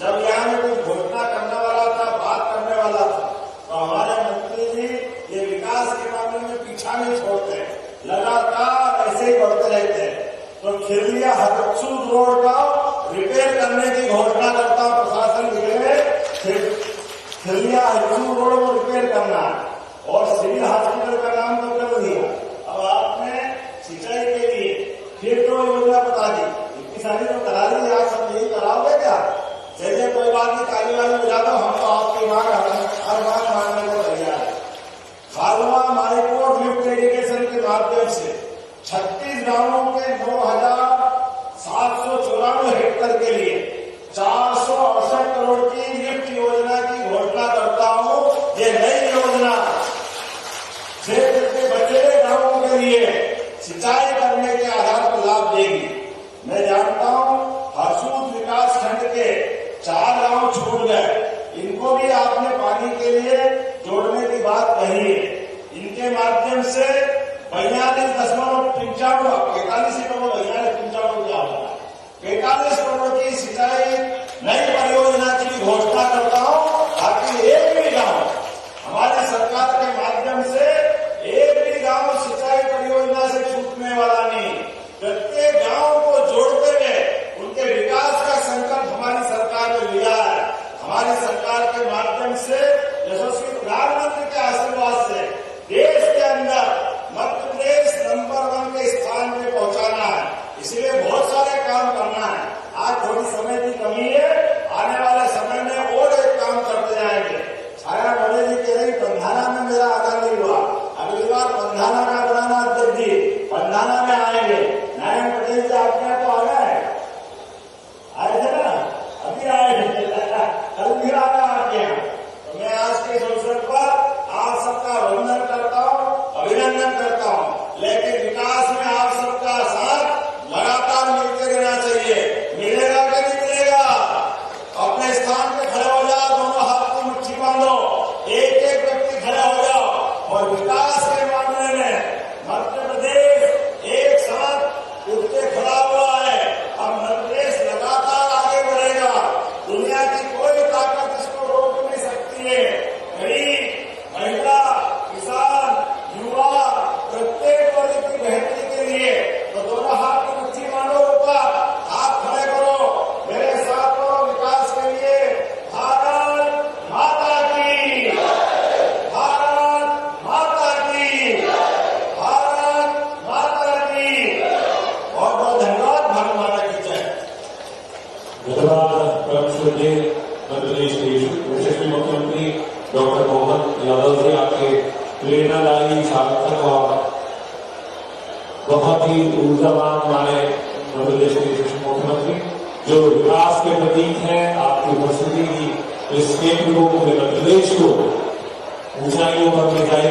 जब यहाँ में कोई घोषणा करने वाला था, बात करने वाला था, तो हमारे मंत्री जी ये विकास के मामले में पीछा नहीं छोड़ते, लगातार ऐसे ही बढ़ते रहते हैं। तो खिरलिया हरसूद रोड का रिपेयर करने की घोषणा करता प्रशासन के लिए खिरलिया फार्चून रोड को रिपेयर करना है और सिविल हॉस्पिटल का नाम तो कर दिया। अब आपने सिंचाई के लिए फिर तो योजना बता दी, इतनी सारी तो करा दी, आप सब यही कराओगे क्या? चलिए कोई बात नहीं, काली वाली बजा दो, हम तो आपकी मांग हर मांग मानने को तैयार है। खालवा माइक्रो लिफ्ट इरिगेशन के माध्यम से 36 गांवों के 9,794 हेक्टेयर के लिए 468 करोड़ की लिफ्ट योजना की घोषणा करता हूं। ये नई योजना क्षेत्र के बचे गांवों के लिए सिंचाई करने के आधार पर लाभ देगी। मैं जानता हूं हरसूद विकास खंड के 4 गांव छूट गए, इनको भी आपने पानी के लिए जोड़ने की बात कही है। इनके माध्यम से 42.95 करोड़ की सिंचाई नई परियोजना की घोषणा करता हूं, ताकि एक भी गांव हमारी सरकार के माध्यम से एक भी गांव सिंचाई परियोजना से छूटने वाला नहीं। प्रत्येक गांव को जोड़ते हुए उनके विकास का संकल्प हमारी सरकार ने लिया है। हमारी सरकार के माध्यम से यशस्वी प्रधानमंत्री के आशीर्वाद से देश के अंदर मध्य प्रदेश नंबर 1 के स्थान पे पहुंचाना है, इसलिए बहुत सारे काम करना है। आज थोड़ी समय की कमी है, आने वाले समय में और एक काम करते जाएंगे। छाया मोदी जी कह रही पंधाना में मेरा आना नहीं हुआ, अगली बार पंधाना का बनाना अध्यक्ष जी पंधाना में आएंगे। नारायण पटेल जी आपके यहाँ तो आ गए, आए थे ना, अभी आए थे, कल भी आना आपके यहाँ। तो मैं आज के इस अवसर पर आप सबका वंदन करता हूँ, अभिनंदन करता हूँ, लेकिन विकास में आप सबका साथ लगातार मिलते रहना चाहिए। मिलेगा कि नहीं मिलेगा? अपने स्थान पे खड़े हो जाओ, दोनों हाथ की मुट्ठी बांधो, एक एक व्यक्ति खड़े हो जाओ और विकास के मामले में मध्य प्रदेश एक साथ उठ के खड़ा हुआ है। अब मध्य प्रदेश लगातार आगे बढ़ेगा, दुनिया की कोई ताकत इसको रोक नहीं सकती है। गरीब, महिला, किसान, युवा, प्रत्येक वर्ग की बेहतरी के लिए तो दोनों हाथ की मुट्ठी बांधो, ऊपर हाथ खड़े करो, मेरे साथ करो विकास के लिए। भारत माता की, भारत माता की, भारत माता की। बहुत बहुत धन्यवाद। भारत माता की जय। धन्यवाद। मध्य प्रदेश के यशस्वी मुख्यमंत्री डॉक्टर मोहन यादव जी, आपके प्रेरणादायी, सार्थक और बहुत ही ऊर्जावान हमारे मध्य प्रदेश के यशस्वी मुख्यमंत्री जो विकास के प्रतीक हैं। आपकी उपस्थिति की इस केंद्र को, पूरे मध्य प्रदेश को ऊंचाइयों पर ले जाएगी।